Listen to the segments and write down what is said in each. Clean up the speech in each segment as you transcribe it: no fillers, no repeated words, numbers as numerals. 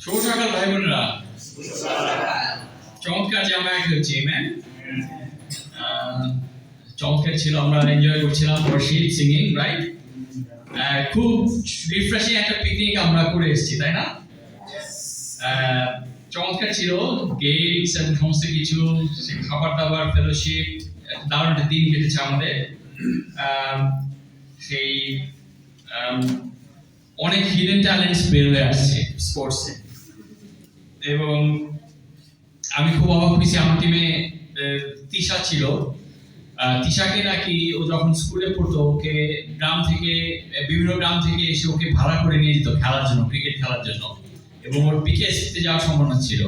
শুভ সকাল ভাই বোনেরা। চমৎকার যে আমরা একই হচ্ছি, ম্যান চমৎকার ছিল, আমরা এনজয় করছিলাম ওয়ার্শিপ সিঙ্গিং, রাইট? খুব রিফ্রেশিং একটা পিকনিক আমরা করে এসেছি, তাই না? চমৎকার ছিল, গেমস এবং সমস্ত কিছু, খাবার দাবার, ফেলোশিপ, দারুণ একটা দিন কেটেছে আমাদের। সেই অনেক হিডেন ট্যালেন্টস বের হয়ে আসছে স্পোর্টসে, এবং আমি খুব অবাক হয়েছি। আমার টিমে তিশা ছিল। তিশাকে নাকি ও যখন স্কুলে পড়তো, ওকে গ্রাম থেকে, বিভিন্ন গ্রাম থেকে এসে ওকে ভাড়া করে নিয়ে যেত খেলার জন্য, ক্রিকেট খেলার জন্য, এবং ওর পিকেএসপিতে যাওয়ার সম্ভাবনা ছিল।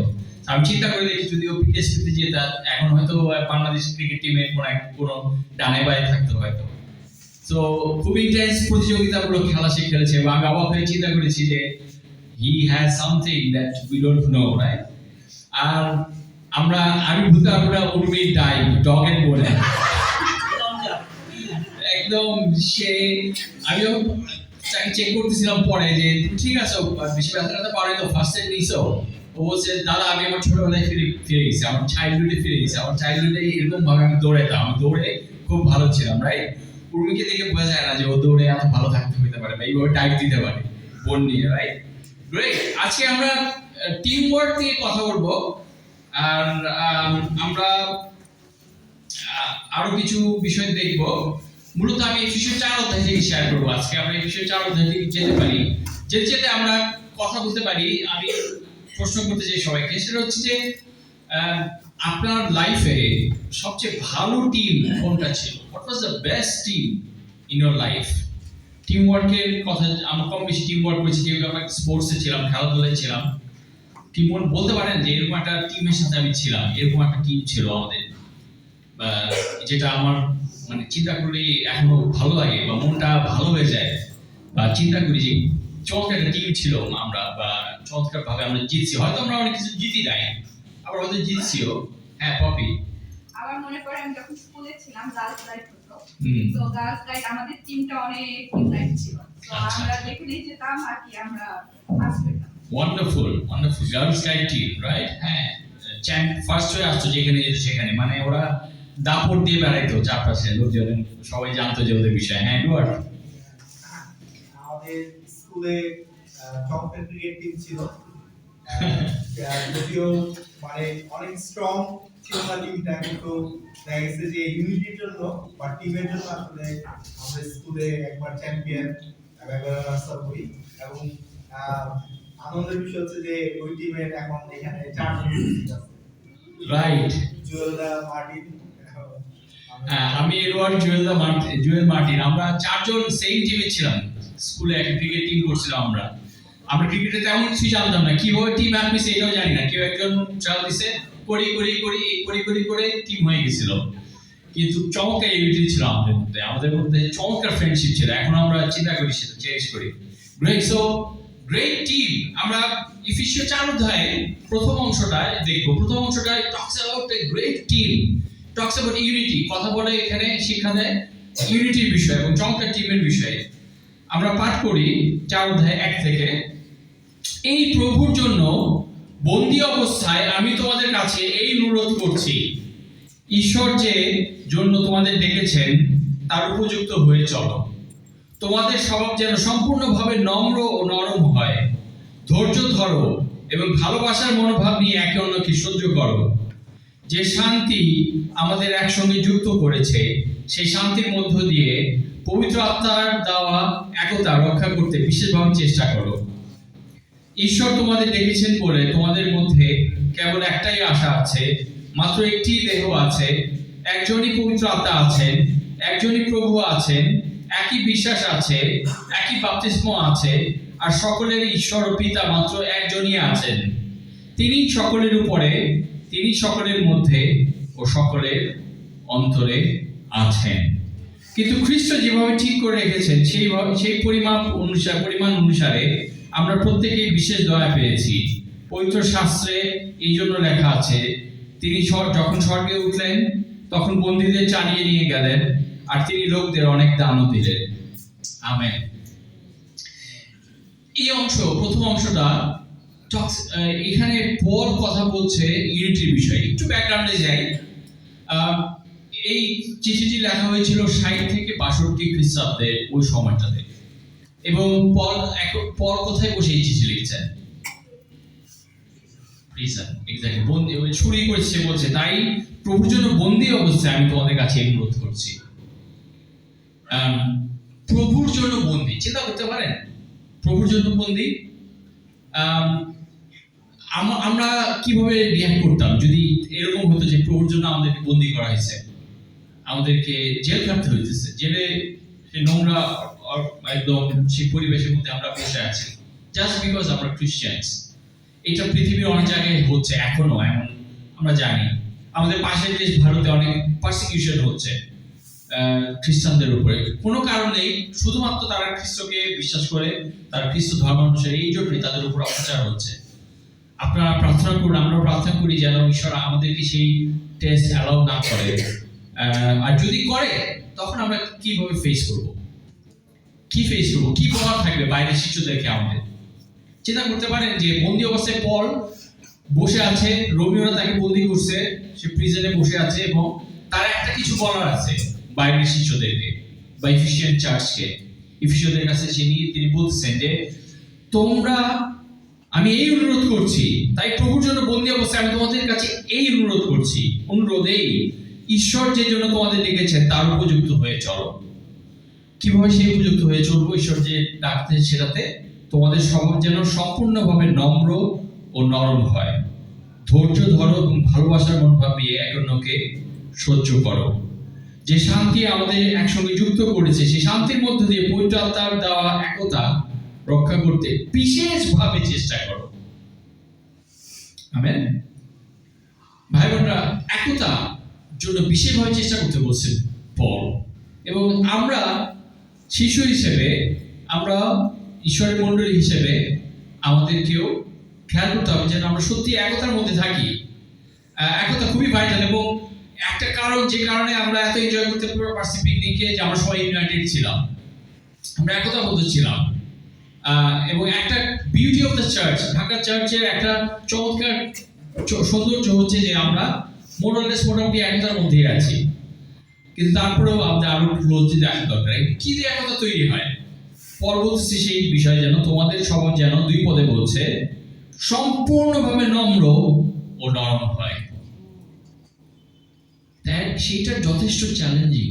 আমি চিন্তা করে দেখি, যদি ও পিকেএসপিতে যেত, এখন হয়তো বাংলাদেশ ক্রিকেট টিমে কোনো ডানে বাইরে থাকতো হয়তো। তো খুব ইন্টেন্স প্রতিযোগিতামূলক খেলা সে খেলেছে, এবং আমি অবাক হয়ে চিন্তা করেছি যে he has something that we don't know, right? আর আমি বুঝতে পারবো না উর্মির ডাই ডগের বলে একদম আমি তাকে চেক করতেছিলাম পরে যে ঠিক আছে, বেশি ব্যথা পারে তো, ফার্স্ট এড নিছো? ও বলছে, দাদা আমি আমার ছোটবেলায় ফিরে গেছি, আমার চাইল্ডহুডে ফিরে গেছি। আমার চাইল্ডহুডে এরকম ভাবে আমি দৌড়াইতাম, আমি দৌড়ে খুব ভালো ছিলাম, রাইট? উর্মিকে দেখে বোঝা যায় না যে ও দৌড়ে এত ভালো থাকতে হতে পারে বা এইভাবে টাইপ দিতে পারে বোন নিয়ে, রাইট? গ্রেট। আজকে আমরা টিম ওয়ার্ক নিয়ে কথা বলবো, আর আমরা আরো কিছু বিষয় দেখব। মূলত আমি এফেসীয় 4 অধ্যায় থেকে শেয়ার করবো আজকে। আমরা এফেসীয় 4 অধ্যায় থেকে যেতে পারি, যেতে আমরা কথা বলতে পারি। আমি প্রশ্ন করতে চাই সবাইকে, সেটা হচ্ছে যে আপনার লাইফে সবচেয়ে ভালো টিম কোনটা ছিল? What was the best team in your life? Team ওয়ার্কের কথা আমরা কম বেশি টিম ওয়ার্ক করেছি, যেহেতু আমরা স্পোর্টসে ছিলাম, খেলাধুলায় ছিলাম। টিম ওয়ার্ক বলতে পারেন যে এরকম একটা টিমের সাথে আমি ছিলাম, এরকম একটা টিম ছিল আমাদের, যেটা আমার মানে চিন্তা করলে এখনো ভালো লাগে বা মনটা ভালো হয়ে যায়, বা চিন্তা করি যে চমৎকার একটা টিম ছিল আমরা, বা চমৎকার ভাবে আমরা জিতছি। হয়তো আমরা অনেক কিছু জিতি নাই, আবার হয়তো জিতছিও। হ্যাঁ পপি, আমার মনে পড়ে আমি যখন স্কুলে ছিলাম, গার্লস গাইড হতো, তো গার্লস গাইড আমাদের টিমটা অনেক ইউনাইট ছিল, তো আমরা যেখানেই যেতাম আর কি আমরা ফার্স্ট হইতাম। Wonderful girls guide team, right? হ্যাঁ, ফার্স্ট হয়ে আসতো যেখানে যেত সেখানে, মানে ওরা দাপট দিয়ে বেড়াইতো চারপাশে, লোকজন সবাই জানতো যে ওদের বিষয়। হ্যাঁ ডুয়ার্ট, আমাদের স্কুলে চমৎকার ক্রিকেট টিম ছিল, যদিও মানে অনেক স্ট্রং ছিল না টিমটা, কিন্তু দেখা গেছে যে ইউনিটির জন্য বা টিমের জন্য আসলে আমাদের স্কুলে একবার চ্যাম্পিয়ন একবার রানার্স হই। এবং আনন্দের বিষয় হচ্ছে যে ওই টিমের এখন এখানে 4 জন আছে, রাইট? জুয়েলদা মার্টিন, আমি এডওয়ার্ড, জুয়েল মার্টিন, আমরা 4 জন সেম টিমে ছিলাম। স্কুলে একটা ক্রিকেট টিম করছিলাম আমরা। আমরা ক্রিকেটে তেমন কিছু জানতাম না, কিভাবে টিম আনবে সেটাও জানি না। কেউ একজন চাল দিছে, করে টিম হয়ে গেছিল। কিন্তু চমৎকার ইউনিটি ছিল আমাদের মধ্যে চমৎকার ফ্রেন্ডশিপ ছিল। এখন আমরা চিন্তা করি, সেটা চেঞ্জ করি। Great team. আমরা এফেসীয় 4 অধ্যায়ে প্রথম অংশটা দেখব। প্রথম অংশটা talks about a great team, talks about unity, কথা বলে এখানে শিক্ষা দেয় ইউনিটির বিষয় এবং চমৎকার টিমের বিষয়ে। আমরা পাঠ করি 4 অধ্যায় 1 থেকে। এই প্রভুর জন্য বন্দী অবস্থায় আমি তোমাদের কাছে এই অনুরোধ করছি, ঈশ্বর যে জন্য তোমাদের ডেকেছেন তার উপযুক্ত হয়ে চলো। তোমাদের স্বভাব যেন সম্পূর্ণভাবে নম্র ও নরম হয়। ধৈর্য ধরো এবং ভালোবাসার মনোভাব নিয়ে একে অন্যকে সহ্য করো। যে শান্তি আমাদের একসঙ্গে যুক্ত করেছে, সেই শান্তির মধ্য দিয়ে পবিত্র আত্মার দেওয়া একতা রক্ষা করতে বিশেষভাবে চেষ্টা করো। ঈশ্বর তোমাদের ডেকেছেন বলে তোমাদের মধ্যে কেবল একটাই আশা আছে, মাত্র একটি দেহ আছে, একজনই পবিত্র আত্মা আছেন, একজনই প্রভু আছেন, একই বিশ্বাস আছে, একই বাপ্তিস্ম আছে, আর সকলের ঈশ্বর ও পিতা মাত্র একজনই আছেন। তিনি সকলের উপরে, তিনি সকলের মধ্যে ও সকলের অন্তরে আছেন। কিন্তু খ্রিস্ট যেভাবে ঠিক করে রেখেছেন সেই পরিমাণ অনুসারে আমরা প্রত্যেকেই বিশেষ দয়া পেয়েছি। পবিত্র শাস্ত্রে এই জন্য লেখা আছে, তিনি যখন স্বর্গে উঠলেন তখন বন্দীদের চালিয়ে নিয়ে গেলেন, আর তিনি লোকদের অনেক দানও দিলেন। আমেন। এই অংশ, প্রথম অংশটা এখানে পল কথা বলছে ইউনিটির বিষয়ে। একটু ব্যাকগ্রাউন্ডে যাই। এই চিঠিটি লেখা হয়েছিল 60 থেকে 62 খ্রিস্টাব্দে, ওই সময়টাতে। এবং পল কোথায় বসে এই চিঠি লিখছেন? প্রিজন, এক্স্যাক্টলি, বন্দি, ছুরি করেছে বলছে, তাই প্রভুর জন্য বন্দি অবস্থায় আমি তোমাদের কাছে অনুরোধ করছি। প্রভুর জন্য বন্দি, চিন্তা করতে পারেন? প্রভুর জন্য বন্দি। আমরা কিভাবে রিঅ্যাক্ট করতাম যদি এরকম হতো যে প্রভুর জন্য আমাদেরকে বন্দি করা হয়েছে, আমাদেরকে জেল খাটতে হইতেছে, জেলে নোংরা একদম সেই পরিবেশের মধ্যে আমরা বসে আছি জাস্ট বিকজ আমরা খ্রিস্টানস। এটা পৃথিবীর অনেক জায়গায় হচ্ছে এখনো, এমন আমরা জানি। আমাদের পাশের দেশ ভারতে অনেক পারসিকিউশন হচ্ছে খ্রিস্টানদের উপরে, কোনো কারণ নেই, শুধুমাত্র তারা খ্রিস্টকে বিশ্বাস করে, তারা খ্রিস্ট ধর্ম অনুসারে, এই জন্যই তাদের উপর অত্যাচার হচ্ছে। আপনারা প্রার্থনা করুন, আমরা প্রার্থনা করি যেন ঈশ্বর আমাদেরকে সেই টেস্ট অ্যালাউ না করে। আর যদি করে তখন আমরা কিভাবে ফেস করব, কি প্রভাব থাকবে বাইরের শিশুদেরকে আমাদের। চিন্তা করতে পারেন যে বন্দি অবস্থায় পল বসে আছে, রোমিওরা তাকে বন্দি করছে, সে প্রিজনে বসে আছে, এবং তার একটা কিছু বলার আছে বাইরের শিষ্যদেরকে বা ইফিসিয়ান চার্চকে, ইফিসীয়দের কাছে তিনি বলতেছেন যে তোমরা, আমি এই অনুরোধ করছি, তাই প্রভুর জন্য বন্দি অবস্থায় আমি তোমাদের কাছে এই অনুরোধ করছি, এই ঈশ্বর যে জন্য তোমাদের ডেকেছেন তার উপযুক্ত হয়ে চলো। কিভাবে সেই উপযুক্ত হয়ে চলবো? ঈশ্বর যে ডাকতে, সেটাতে তোমাদের স্বভাব যেন সম্পূর্ণভাবে নম্র ও নরম হয়, ধৈর্য ধরো এবং ভালোবাসার মনোভাব নিয়ে একে অন্যকে সহ্য করো। যে শান্তি আমাদের একসঙ্গে যুক্ত করেছে, সেই শান্তির মধ্য দিয়ে পবিত্র আত্মার দেওয়া একতা রক্ষা করতে বিশেষভাবে চেষ্টা করো। আমেন। ভাই বোনরা, একতা জন্য বিশেষভাবে চেষ্টা করতে বলছেন পল। এবং আমরা শিশু হিসেবে, আমরা ঈশ্বরের মণ্ডলী হিসেবে আমাদেরকেও খেয়াল করতে হবে যেন আমরা সত্যি একতার মধ্যে থাকি। একতা খুবই ভাইটাল, এবং একটা কারণ, যে কারণে আমরা এত এনজয় করতে পারছি পিকনিকে, যে আমরা সবাই ইউনাইটেড ছিলাম, আমরা একতার মধ্যে ছিলাম। এবং একটা beauty of the church, Dhaka চার্চের একটা চমৎকার সৌন্দর্য হচ্ছে যে আমরা মোটামুটি একতার মধ্যেই আছি, কিন্তু তারপরেও আমাদের আরো ক্লোজ দেখা দরকার। কি দিয়ে একতা তৈরি হয়? পরবর্তী সেই বিষয় যেন তোমাদের স্বভাব যেন 2 পদে বলছে সম্পূর্ণভাবে নম্র ও নরম হয়। তাই সেইটা যথেষ্ট চ্যালেঞ্জিং,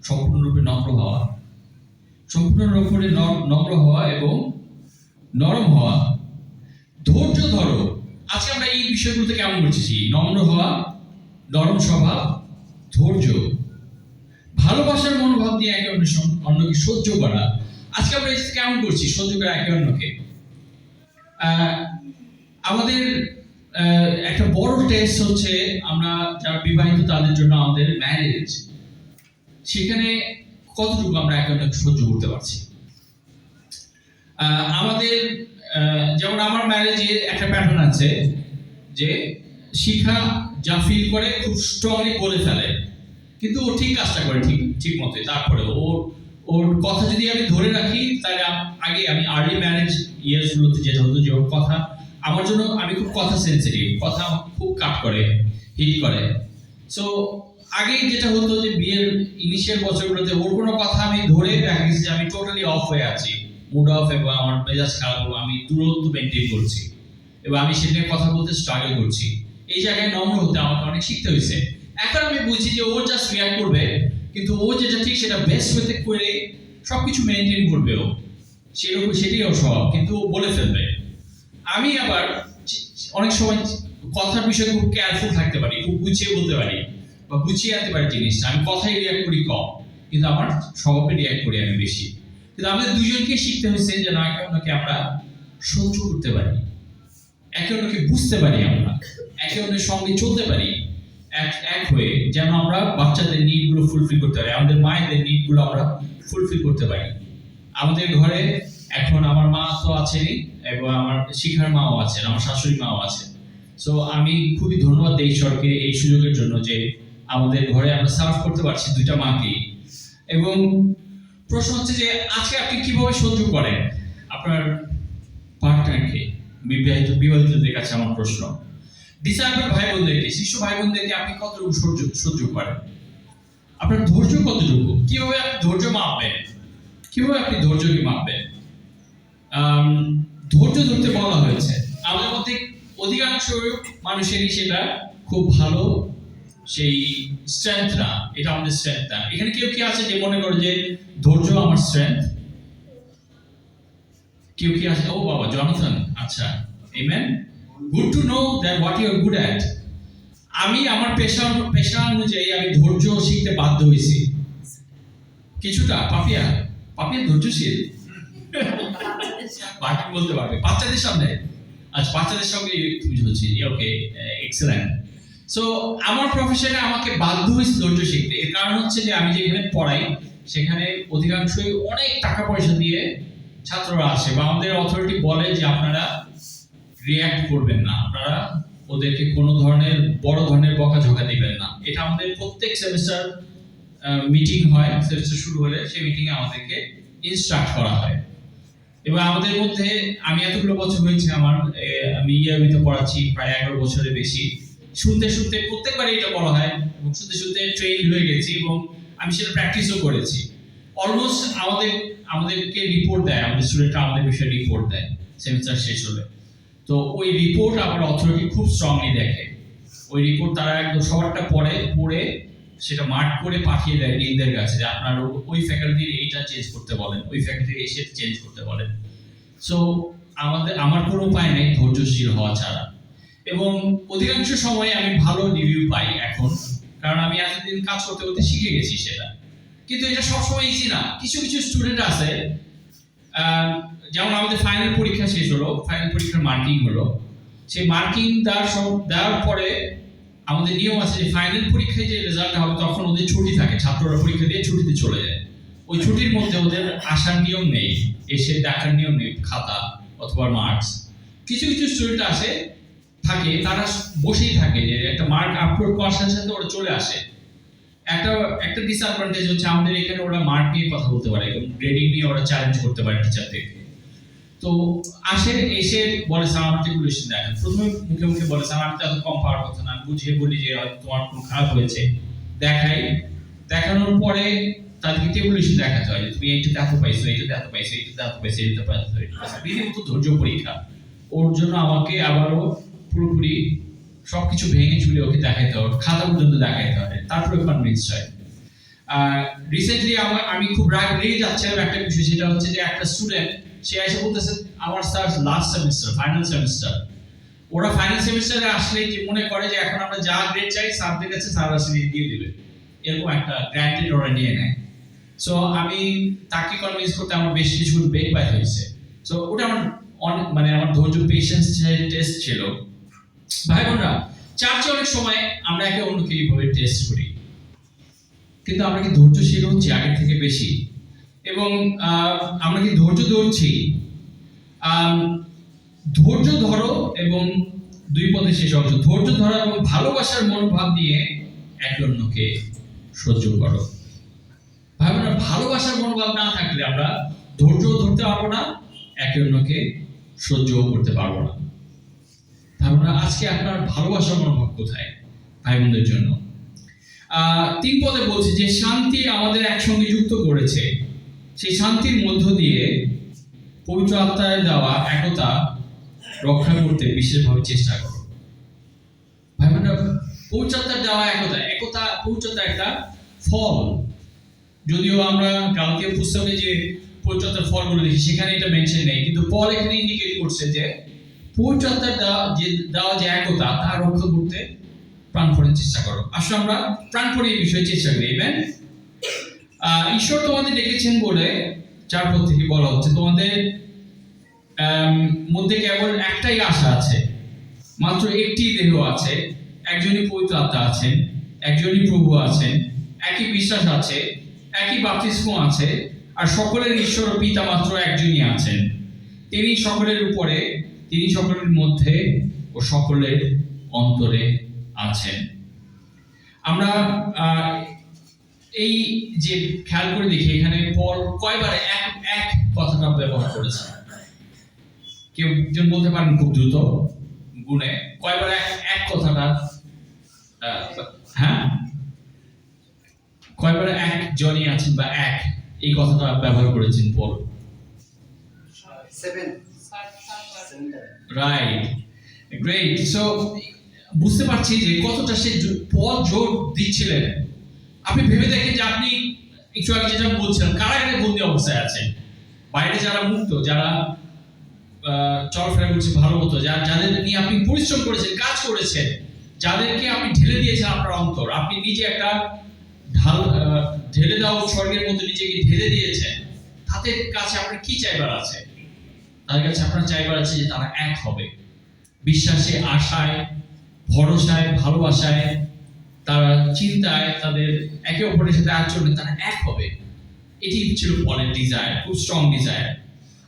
সম্পূর্ণরূপে নম্র হওয়া, সম্পূর্ণরূপে নম্র হওয়া এবং নরম হওয়া। ধৈর্য ধরো। আজকে আমরা এই বিষয়গুলোতে কেমন করছি? নম্র হওয়া, নরম স্বভাব, ধৈর্য, ভালোবাসার মনোভাব দিয়ে একে অন্যকে সহ্য করা। আজকে আমরা এই কেমন করছি? সহ্য করা একে অন্যকে। আমাদের একটা বড় টেস্ট হচ্ছে আমরা যারা বিবাহিত তাদের জন্য আমাদের ম্যারেজ, সেখানে কতটুকু আমরা একে অন্যকে সহ্য করতে পারছি। আমাদের যেমন আমার ম্যারেজে একটা প্যাটার্ন আছে যে শিখা যা ফিল করে খুব স্ট্রংলি বলে ফেলে, কিন্তু ও ঠিক কাজটা করে ঠিক মতো। তারপরে ওর কথা যদি আমি ধরে রাখি, তাহলে আগে আমি আর্লি ম্যারেজ ইয়ার্সগুলোতে যেটা হতো যে ওর কথা আমার জন্য, আমি খুব কথা সেন্সিটিভ, কথা খুব কাট করে, হিট করে। সো আগে যেটা হতো যে বিয়ের ইনিশিয়াল বছরগুলোতে ওর কোনো কথা আমি ধরে রাখি যে আমি টোটালি অফ হয়ে আছি, মুড অফ, এবং আমার মেজাজ খারাপ, আমি দূরত্ব মেনটেন করছি এবং আমি সেটা নিয়ে কথা বলতে স্ট্রাগল করছি। এই জায়গায় নম্র হতে আমাকে অনেক শিখতে হয়েছে। এখন আমি বুঝি যে ও জাস্ট রিঅ্যাক্ট করবে, কিন্তু ও যেটা ঠিক সেটা বেস্ট ওয়েতে করে সবকিছু মেনটেন করবে, ও সেরকম, সেটাই ওর স্বভাব, কিন্তু ও বলে ফেলবে। আমি আবার অনেক সময় কথার বিষয়ে খুব কেয়ারফুল থাকতে পারি, খুব গুছিয়ে বলতে পারি বা গুছিয়ে আনতে পারি জিনিসটা। আমি কথায় রিঅ্যাক্ট করি কম, কিন্তু আমার স্বভাবে রিঅ্যাক্ট করি আমি বেশি। কিন্তু আমাদের দুজনকে শিখতে হয়েছে যেন একে অন্যকে আমরা সহ্য করতে পারি, একে অন্যকে বুঝতে পারি, আমরা একে অন্যের সঙ্গে চলতে পারি এক হয়ে, যেন আমরা বাচ্চাদের নিডগুলো ফুলফিল করতে পারি, আমাদের মায়েদের নিডগুলো আমরা ফুলফিল করতে পারি। আমাদের ঘরে এখন আমার মা তো আছেনই, এবং আমার শিখার মাও আছেন, আমার শাশুড়ি মাও আছেন। সো আমি খুবই ধন্যবাদ দিই ঈশ্বরকে এই সুযোগের জন্য যে আমাদের ঘরে আমরা সার্ভ করতে পারছি 2টা মাকে। এবং প্রশ্ন হচ্ছে যে আজকে আপনি কিভাবে সহ্য করেন আপনার পার্টনারকে? বিবাহিতদের কাছে আমার প্রশ্ন, ডিসাইবল ভাই বোনদেরকে, শিশু ভাই বোনদেরকে আপনি কতটুকু সহ্য করেন? আপনার ধৈর্য কতটুকু? কিভাবে আপনি ধৈর্য মাপবেন? কিভাবে আপনি ধৈর্যকে মাপবেন? ধৈর্য ধরতে বলা হয়েছে। আমাদের মধ্যে অধিকাংশ মানুষেরই সেটা খুব ভালো সেই স্ট্রেংথ না, এটা আমাদের স্ট্রেংথ না। এখানে কেউ কি আছে যে মনে করে যে ধৈর্য আমার স্ট্রেংথ? কেউ কি আছে? ও বাবা, জনথন, আচ্ছা, amen. Good to know that what you are good at. আমি আমার পেশা অনুযায়ী আমি ধৈর্য শিখতে বাধ্য হয়েছি কিছুটা। পাপিয়া ধৈর্যশীল, বাকি বলতে পারবে বাচ্চাদের সামনে। আচ্ছা, বাচ্চাদের সঙ্গে তুমি বলছি, ওকে, এক্সেলেন্ট। সো আমার প্রফেশনে আমাকে বাধ্য হয়েছে ধৈর্য শিখতে। এর কারণ হচ্ছে যে আমি যেখানে পড়াই সেখানে অধিকাংশই অনেক টাকা পয়সা দিয়ে ছাত্ররা আসে, বা আমাদের অথরিটি বলে যে আপনারা রিয়্যাক্ট করবেন না, আপনারা ওদেরকে কোনো ধরনের বড় ধরনের বকাঝকা দিবেন না। এটা আমাদের প্রত্যেক সেমিস্টার মিটিং হয়, সেমিস্টার শুরু হলে সেই মিটিংয়ে আমাদেরকে ইনস্ট্রাক্ট করা হয়। এবং আমাদের মধ্যে, আমি এতগুলো বছর হয়েছে আমার, আমি ইয়ারবিতে পড়াচ্ছি প্রায় 11 বছরের বেশি, শুনতে শুনতে প্রত্যেকবারই এটা বলা হয় এবং শুনতে শুনতে ট্রেন হয়ে গেছি এবং আমি সেটা প্র্যাকটিসও করেছি। অলমোস্ট আমাদেরকে রিপোর্ট দেয়, আমাদের স্টুডেন্টরা আমাদের বিষয়ে রিপোর্ট দেয় সেমিস্টার শেষ হলে। তো ওই রিপোর্ট আবার অথরিটি খুব স্ট্রংলি দেখে। ওই রিপোর্ট তারা একদম সবারটা পড়ে সেটা মার্ক করে পাঠিয়ে দেয় ডিনদের কাছে যে আপনার ওই ফ্যাকাল্টির এইটা চেঞ্জ করতে বলেন, ওই ফ্যাকাল্টির এই সেটা চেঞ্জ করতে বলেন। সো আমার কোনো উপায় নেই ধৈর্যশীল হওয়া ছাড়া। এবং অধিকাংশ সময় আমি ভালো রিভিউ পাই এখন, কারণ আমি এতদিন কাজ করতে করতে শিখে গেছি সেটা। কিন্তু এটা সবসময় ইজি না। কিছু কিছু স্টুডেন্ট আছে, যেমন আমাদের ফাইনাল পরীক্ষা শেষ হলো, ফাইনাল পরীক্ষার মার্কিং হলো, সেই মার্কিং দেওয়ার পরে আমাদের নিয়ম আছে যে ফাইনাল পরীক্ষায় যে রেজাল্ট হবে তখন ওদের ছুটি থাকে, ছাত্ররা পরীক্ষা দিয়ে ছুটিতে চলে যায়। ওই ছুটির মধ্যে ওদের আসার নিয়ম নেই, এসে দেখার নিয়ম নেই খাতা অথবা মার্কস। কিছু কিছু স্টুডেন্ট আসে, থাকে, তারা বসেই থাকে, যে একটা মার্ক আপলোড করার সাথে সাথে ওরা চলে আসে। একটা ডিসঅ্যাডভান্টেজ হচ্ছে আমাদের এখানে ওরা মার্ক নিয়ে কথা বলতে পারে এবং গ্রেডিং নিয়ে ওরা চ্যালেঞ্জ করতে পারে টিচারদেরকে। তো আসে, এসে বলে স্যার আমার টেবুলেশন দেখেন, প্রথমে মুখে মুখে বলে স্যার আমি তো এত কম পাওয়ার কথা না, বুঝিয়ে বলি যে তোমার কোনো খারাপ হয়েছে, দেখানোর পরে তাদেরকে টেবুলেশন দেখাতে হয় যে তুমি এইটাতে এত পাইছো, এইটাতে এত পাইছো, এইটাতে এত পাইছো, এইটাতে পাইছো। রীতিমতো ধৈর্য পরীক্ষা। ওর জন্য আমাকে আবারও পুরোপুরি সবকিছু ভেঙে চুলে ওকে দেখাইতে হবে, খাতা পর্যন্ত দেখাইতে হবে, তারপরে কনভিন্স হয়। রিসেন্টলি আমি খুব রেগে যাচ্ছিলাম একটা বিষয়, সেটা হচ্ছে যে একটা স্টুডেন্ট সে এসে বলতেছে আমার sir last semester, final semester, ওরা ফাইনাল সেমিস্টারে আসলে কি মনে করে যে এখন আমরা যা গ্রেড চাই স্যারদের কাছে স্যার আসলে দিয়ে দিবে, এরকম একটা গ্র্যান্টেড ওরা নিয়ে নেয়। সো আমি তাকে কনভিন্স করতে আমার বেশ কিছু বেগ বাই হয়েছে। সো ওটা আমার আমার ধৈর্য, পেশেন্স টেস্ট ছিল। ভাই বোনরা, চার্চে অনেক সময় আমরা একে অন্যকে এইভাবে টেস্ট করি, কিন্তু আমরা কি ধৈর্যশীল হচ্ছি আগের থেকে বেশি? এবং আমরা কি ধৈর্য ধরছি? ধৈর্য ধরো এবং দুই পদে শেষ অংশ, ধৈর্য ধরো এবং ভালোবাসার মনোভাব নিয়ে একে অন্যকে সহ্য করো। ভাই বোনরা, ভালোবাসার মনোভাব না থাকলে আমরা ধৈর্য ধরতে পারবো না, একে অন্যকে সহ্যও করতে পারবো না। ভাই বোনরা, আজকে আপনার ভালোবাসার মনোভাব কোথায় ভাই বোনদের জন্য? 3 পদে বলছে যে শান্তি আমাদের একসঙ্গে যুক্ত করেছে, সেই শান্তির মধ্য দিয়ে পবিত্র আত্মায় দেওয়া একতা রক্ষা করতে বিশেষভাবে চেষ্টা করো। ভাই বোনরা, পবিত্র আত্মার দেওয়া একতা পবিত্রতা একটা ফল। যদিও আমরা গালাতীয় পুস্তকে যে পবিত্র আত্মার ফলগুলো দেখি সেখানে এটা মেনশন নেই, কিন্তু পল এখানে ইন্ডিকেট করছে যে পবিত্র আত্মার দেওয়া যে একতা তা রক্ষা করতে প্রাণপণে চেষ্টা করো। আসলে আমরা প্রাণপণে এই বিষয়ে চেষ্টা করি। আমেন। ঈশ্বর তোমাদের ডেকেছেন বলে 4 পদ থেকে বলা হচ্ছে তোমাদের মধ্যে কেবল একটাই আশা আছে, মাত্র একটি দেহ আছে, একজনই পবিত্র আত্মা আছেন, একজনই প্রভু আছেন, একই বিশ্বাস আছে, একই বাপ্তিস্ম আছে, আর সকলের ঈশ্বর ও পিতা মাত্র একজনই আছেন। তিনি সকলের উপরে, তিনি সকলের মধ্যে ও সকলের অন্তরে আছেন। আমরা এই যে খেয়াল করে দেখি এখানে পল কয়বার এক কথাটা ব্যবহার করেছে। কেউ একজন বলতে পারেন খুব দ্রুত গুণে কয়বার এক কথাটা হ্যাঁ কয়বার একজনই আছেন বা এক এই কথাটা ব্যবহার করেছেন পল? 7 রাইট, গ্রেট। সো বুঝতে পারছি যে কতটা সে পল জোর দিচ্ছিলেন। আপনি ভেবে দেখেন যে আপনি একটু আগে যেটা বলছিলেন কারাগারে বন্দী অবস্থায় আছেন, বাইরে যারা মুক্ত, যারা চলাফেরা করছে ভালো মতো, যাদের নিয়ে আপনি পরিশ্রম করেছেন, কাজ করেছেন, যাদেরকে আপনি ঢেলে দিয়েছেন আপনার অন্তর, আপনি নিজে একটা ঢেলে দেওয়া স্বর্গের মতো নিজেকে ঢেলে দিয়েছেন, তাদের কাছে আপনার কি চাইবার আছে? তাদের কাছে আপনার চাইবার আছে যে তারা এক হবে বিশ্বাসে, আশায়, ভরসায়, ভালোবাসায়, তারা চিন্তায়, তাদের একে অপরের সাথে আচরণে তারা এক হবে। এটি ছিল পলের ডিজায়ার, খুব স্ট্রং ডিজায়ার।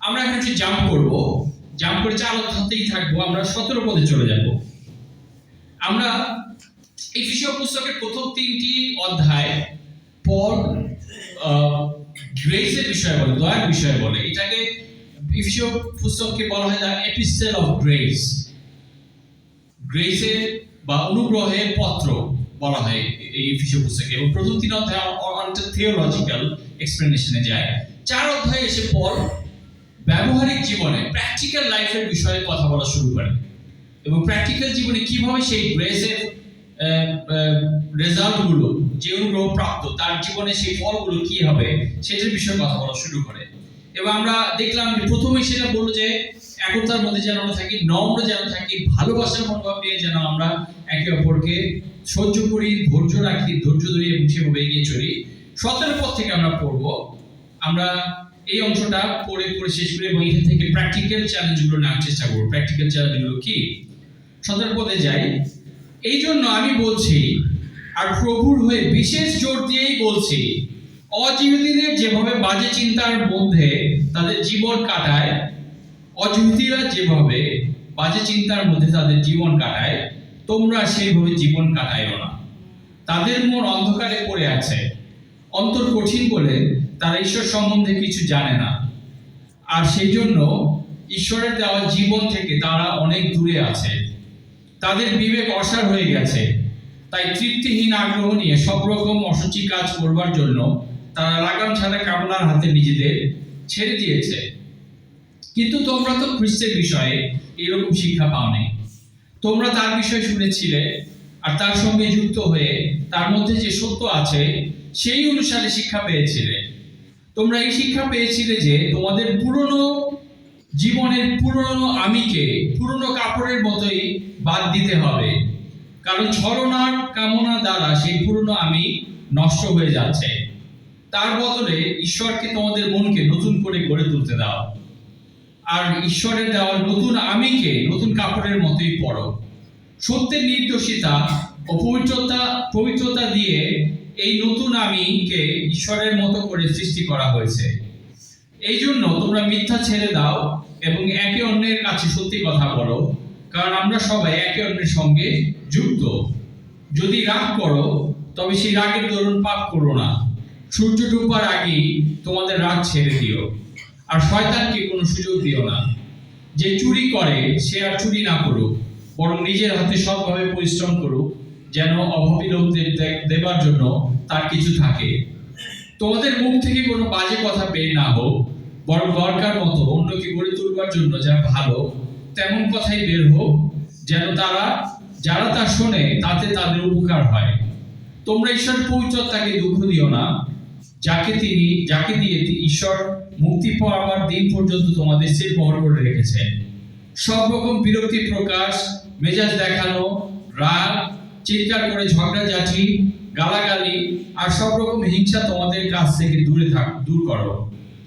আমরা এখন একটু জাম্প করবো, জাম্প করে 4 অধ্যায়তেই থাকবো, আমরা 17 পদে চলে যাব। আমরা এফেসীয় পুস্তকের প্রথম 3টি অধ্যায় পল গ্রেসের বিষয়ে বলে, দয়ার বিষয়ে বলে। এটাকে এফেসীয় পুস্তককে বলা হয় দ্য এপিস্টেল অফ গ্রেস, গ্রেসের বা অনুগ্রহের পত্র বলা হয় এই এফেসীয় পুস্তকে। এবং প্রথম 3 অধ্যায় অনেকটা থিওলজিক্যাল এক্সপ্লেনেশনে যায়। 4 অধ্যায়ে এসে পল ব্যবহারিক জীবনে প্র্যাকটিক্যাল লাইফের বিষয়ে কথা বলা শুরু করে এবং প্র্যাকটিক্যাল জীবনে কিভাবে সেই গ্রেসের রেজাল্টগুলো, যে অনুগ্রহ প্রাপ্ত, তার জীবনে সেই ফলগুলো কি হবে সেটার বিষয়ে কথা বলা শুরু করে। এবং আমরা দেখলাম যে প্রথমেই সেটা বললো যে একতার মধ্যে যেন আমরা থাকি, নম্র যেন থাকি, ভালোবাসার মনোভাব নিয়ে যেন আমরা একে অপরকে সহ্য করি, ধৈর্য রাখি, ধৈর্য ধরি এবং সেভাবে এগিয়ে চলি। 17 পদ থেকে আমরা পড়বো। আমরা এই অংশটা পড়ে শেষ করি এবং এখান থেকে প্র্যাকটিক্যাল চ্যালেঞ্জগুলো নেওয়ার চেষ্টা করবো। প্র্যাকটিক্যাল চ্যালেঞ্জগুলো কি? 17 পদে যাই। এই জন্য আমি বলছি, আর প্রভুর হয়ে বিশেষ জোর দিয়েই বলছি, অজিহুদীদের যেভাবে বাজে চিন্তার মধ্যে তাদের জীবন কাটায়, অজিহুদীরা যেভাবে বাজে চিন্তার মধ্যে তাদের জীবন কাটায়, তোমরা সেইভাবে জীবন কাটাইও না। তাদের মন অন্ধকারে পড়ে আছে, অন্তর কঠিন বলে তারা ঈশ্বর সম্বন্ধে কিছু জানে না, আর সেই জন্য ঈশ্বরের দেওয়া জীবন থেকে তারা অনেক দূরে আছে। তাদের বিবেক অসাড় হয়ে গেছে, তাই তৃপ্তিহীন আগ্রহ নিয়ে সব রকম অসুচি কাজ করবার জন্য তারা লাগাম ছাড়া কামনার হাতে নিজেদের ছেড়ে দিয়েছে। কিন্তু তোমরা তো খ্রিস্টের বিষয়ে এরকম শিক্ষা পাওনি। তোমরা তার বিষয়ে শুনেছিলে আর তার সঙ্গে যুক্ত হয়ে তার মধ্যে যে সত্য আছে সেই অনুসারে শিক্ষা পেয়েছিলে। তোমরা এই শিক্ষা পেয়েছিলে যে তোমাদের পুরনো জীবনের পুরনো আমিকে পুরনো কাপড়ের মতোই বাদ দিতে হবে, কারণ ছলনার কামনা দ্বারা সেই পুরনো আমি নষ্ট হয়ে যাচ্ছে। তার বদলে ঈশ্বরকে তোমাদের মনকে নতুন করে গড়ে তুলতে দাও, আর ঈশ্বরের দেওয়া নতুন আমিকে নতুন কাপড়ের মতোই পরো। সত্যের নির্দোষিতা ও পবিত্রতা দিয়ে এই নতুন আমিকে ঈশ্বরের মতো করে সৃষ্টি করা হয়েছে। এই জন্য তোমরা মিথ্যা ছেড়ে দাও এবং একে অন্যের কাছে সত্যি কথা বলো, কারণ আমরা সবাই একে অন্যের সঙ্গে যুক্ত। যদি রাগ করো তবে সেই রাগের দরুন পাপ করো না। সূর্য ডুববার আগেই তোমাদের রাগ ছেড়ে দিও, আর শয়তানকে কোনো সুযোগ দিও না। যে চুরি করে সে আর চুরি না করুক, বরং নিজের হাতে সৎভাবে পরিশ্রম করুক, যেন অভাবী লোকদের দেবার জন্য তার কিছু থাকে। তোমাদের মুখ থেকে কোনো বাজে কথা বের না হোক, বরং দরকার মতো অন্যকে গড়ে তুলবার জন্য যা ভালো তেমন কথাই বের হোক, যেন যারা তা শোনে তাতে তাদের উপকার হয়। তোমরা ঈশ্বরের পবিত্রতাকে দুঃখ দিও না, যাকে দিয়ে ঈশ্বর মুক্তি পাওয়ার দিন পর্যন্ত তোমাদের সিলমোহর করে রেখেছেন। সব রকম বিরক্তি প্রকাশ, মেজাজ দেখানো, রাগ, চিৎকার করে ঝগড়াঝাঁটি, গালাগালি আর সব রকম হিংসা তোমাদের কাছ থেকে দূর করো।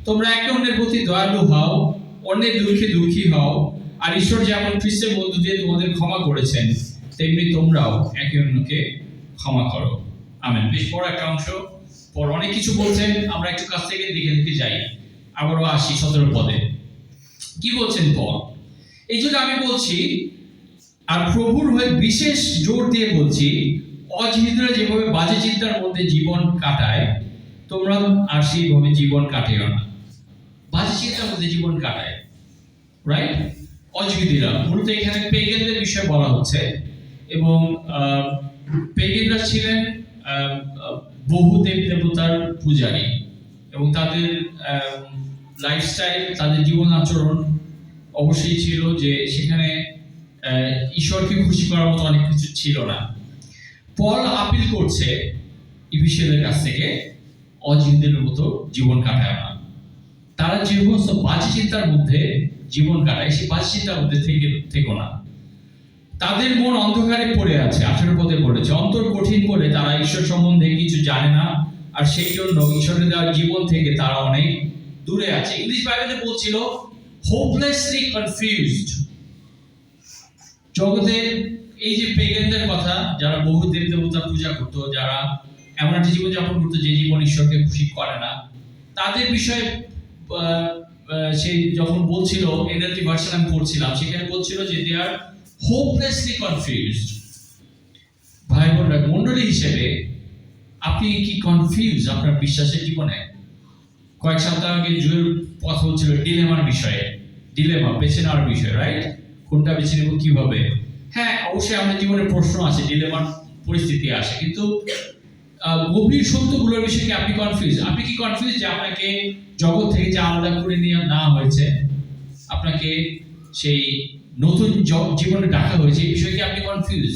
তোমরা একে অন্যের প্রতি দয়ালু হও, অন্যের দুঃখে দুঃখী হও, আর ঈশ্বর যেমন খ্রিস্টের মধ্য দিয়ে তোমাদের ক্ষমা করেছেন তেমনি তোমরাও একে অন্যকে ক্ষমা করো। আমেন। বেশ বড় একটা অংশ, পর অনেক কিছু বলছেন, আমরা একটু কাছ থেকে দেখে যাই। আবারও আসি 17 পদে। কি বলছেন পল? এই জন্য আমি বলছি, আর প্রভুর হয়ে বিশেষ জোর দিয়ে বলছি, অজিহুদীরা যেভাবে বাজে চিন্তার মধ্যে জীবন কাটায়, তোমরা আর সেইভাবে জীবন কাটিও না। বাজে চিন্তার মধ্যে জীবন কাটায়, রাইট? অজগিদিরা, মূলত এখানে পেগানদের বিষয়ে বলা হচ্ছে, এবং পেগানরা ছিলেন বহু দেব দেবতার পূজারী, এবং তাদের লাইফস্টাইল, তাদের জীবন আচরণ অবশ্যই ছিল যে সেখানে ঈশ্বরকে খুশি করার মতো অনেক কিছু ছিল না। পল আপিল করছে ইফিসিয়ানদের কাছ থেকে অজিহদের মতো জীবন কাটায় না। তারা যে সমস্ত বাজে চিন্তার মধ্যে জীবন কাটায়, সেই বাজে চিন্তার মধ্যে থেকো না। তাদের মন অন্ধকারে পড়ে আছে, 18 পদে বলেছে, অন্তর কঠিন করে তারা ঈশ্বর সম্বন্ধে কিছু জানে না, আর সেই জন্য ঈশ্বরের দেওয়া জীবন থেকে তারা অনেক দূরে আছে। ইংলিশ বাইবেলে বলছিল হোপলেসলি কনফিউজড। জগতের এই যে পেগানদের কথা, যারা বহু দেব দেবতার পূজা করতো, যারা এমন একটা জীবন যাপন করতো যে জীবন ঈশ্বরকে খুশি করে না, তাদের বিষয়ে সে যখন বলছিল, এনএলটি ভার্সন আমি পড়ছিলাম, সেখানে বলছিল যে দে আর হোপলেসলি কনফিউজড। ভাই বোনরা, মন্ডলী হিসেবে আপনি কি কনফিউজ আপনার বিশ্বাসের জীবনে? কয়েক সপ্তাহ আগে জুয়েল কথা বলছিল ডিলেমার বিষয়ে, ডিলেমা বেছে নেওয়ার বিষয়, রাইট? কোনটা বেছে নেব, কিভাবে? হ্যাঁ, অবশ্যই আমাদের জীবনে প্রশ্ন আছে, ডিলেমার পরিস্থিতি আসে, কিন্তু গভীর সত্যগুলোর বিষয়ে কি আপনি কনফিউজ? আপনি কি কনফিউজ যে আপনাকে জগৎ থেকে যে আলাদা করে নিয়ে না হয়েছে, আপনাকে সেই নতুন জীবনে ডাকা হয়েছে, এই বিষয়ে কি আপনি কনফিউজ?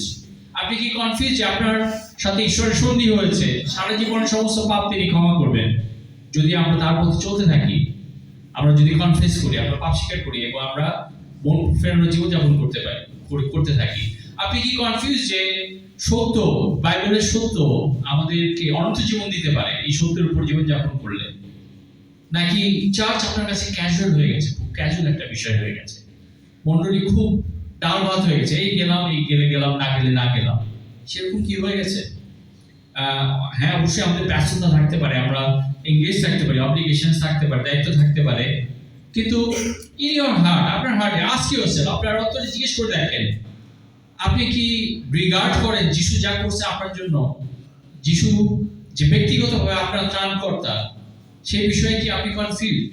আপনি কি কনফিউজ যে আপনার সাথে ঈশ্বরের সন্ধি হয়েছে, সারা জীবনের সমস্ত পাপ তিনি ক্ষমা করবেন যদি আমরা তার পথে চলতে থাকি, আমরা যদি কনফেস করি, আমরা পাপ স্বীকার করি, এবং আমরা মন ফেরানো জীবনযাপন করতে থাকি? আপনি কি কনফিউজ যে সত্য, বাইবেলের সত্য আমাদেরকে অনন্ত জীবন দিতে পারে এই সত্যের উপর জীবনযাপন করলে? নাকি চার্চ আপনার কাছে ক্যাজুয়াল হয়ে গেছে, খুব ক্যাজুয়াল একটা বিষয় হয়ে গেছে, মন্ডলী খুব ডাল ভাত হয়ে গেছে, এই গেলাম, এই গেলে গেলাম, না গেলে না গেলাম, সেরকম কি হয়ে গেছে? হ্যাঁ, অবশ্যই আমাদের ব্যস্ততা থাকতে পারে, আমরা এঙ্গেজ থাকতে পারি, অব্লিগেশন থাকতে পারে, দায়িত্ব থাকতে পারে, কিন্তু ইন ইওর হার্ট, আপনার হার্টে আস্ক ইউরসেলফ, আপনার অন্তরে জিজ্ঞেস করে দেখেন, আপনি কি রিগার্ড করেন যিশু যা করছে আপনার জন্য? যিশু যে ব্যক্তিগতভাবে আপনার ত্রাণকর্তা, সেই বিষয়ে কি আপনি কনফিউজ?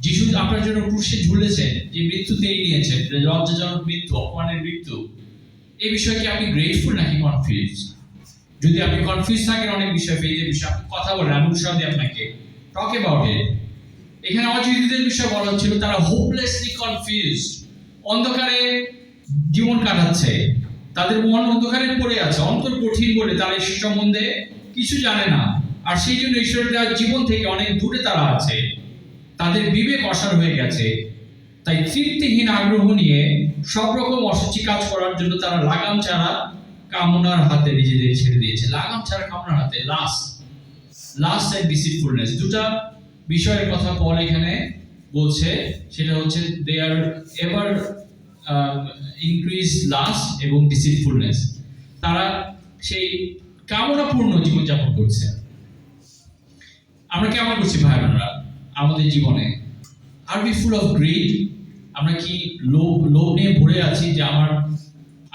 যিশু আপনার জন্য ক্রুশে ঝুলেছেন, যে মৃত্যু তিনি নিয়েছেন, লজ্জাজনক মৃত্যু, অপমানের মৃত্যু, এই বিষয়ে কি আপনি গ্রেটফুল নাকি কনফিউজ? যদি আপনি কনফিউজ থাকেন অনেক বিষয়, ফেইথের বিষয়ে আপনি কথা বলেন, আমি উৎসাহ দিই আপনাকে, টক অ্যাবাউট ইট। এখানে অজিহদের বিষয়ে বলা হচ্ছিল তারা হোপলেসলি কনফিউজড, অন্ধকারে জীবন কাটাচ্ছে, তাদের মন অন্ধকারে পড়ে আছে, অন্তর কঠিন বলে তারা ঈশ্বর সম্বন্ধে কিছু জানে না, আর সেই জন্য ঈশ্বরের দেওয়া জীবন থেকে অনেক দূরে তারা আছে, তাদের বিবেক অসাড় হয়ে গেছে। তাই তৃপ্তিহীন আগ্রহ নিয়ে সব রকম অসুচি কাজ করার জন্য তারা লাগাম ছাড়া কামনার হাতে নিজেদের ছেড়ে দিয়েছে। লাগাম ছাড়া কামনার হাতে, লাস্ট এন্ড ডিসিটফুলনেস, দুটা বিষয়ের কথা পল এখানে বলছে, সেটা হচ্ছে দে আর এভার ইনক্রিজ লাস্ট এবং ডিসিটফুলনেস। তারা সেই কামনাপূর্ণ জীবনযাপন করছে। আমরা কেমন করছি ভাই বোনরা আমাদের জীবনে? আর বি ফুল অফ গ্রিড? আমরা কি লোভ নিয়ে ভরে আছি যে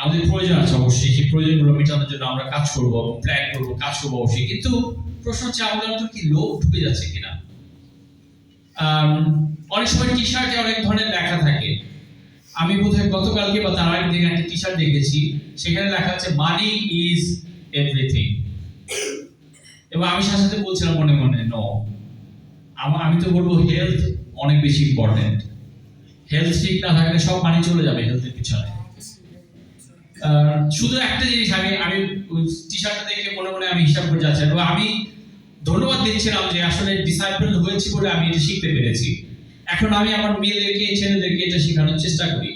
আমাদের প্রয়োজন আছে, অবশ্যই সেই প্রয়োজনগুলো মেটানোর জন্য আমরা কাজ করবো, প্ল্যান করবো, কাজ করবো অবশ্যই, কিন্তু প্রশ্ন হচ্ছে আমাদের মধ্যে কি লোভ ঢুকে যাচ্ছে কিনা? অনেক সময় টি শার্টে অনেক ধরনের লেখা থাকে। আমি বোধহয় গতকালকে বা তার আগের দিন একটা টি শার্ট দেখেছি, সেখানে লেখা আছে মানি ইজ এভরিথিং, এবং আমি সাথে সাথে বলছিলাম মনে মনে, নো, আমি তো বলবো হেলথ অনেক বেশি ইম্পর্টেন্ট। হেলথ ঠিক না থাকলে সব মানি চলে যাবে হেলথের পিছনে। শুধু একটা জিনিস, আমি টি শার্টটা দেখে মনে মনে আমি হিসাব করে যাচ্ছি, এবং আমি ধন্যবাদ দিচ্ছিলাম যে আসলে ডিসাইপল হয়েছি বলে আমি এটা শিখতে পেরেছি। এখন আমি আমার মেয়েদেরকে, ছেলেদেরকে এটা শেখানোর চেষ্টা করি।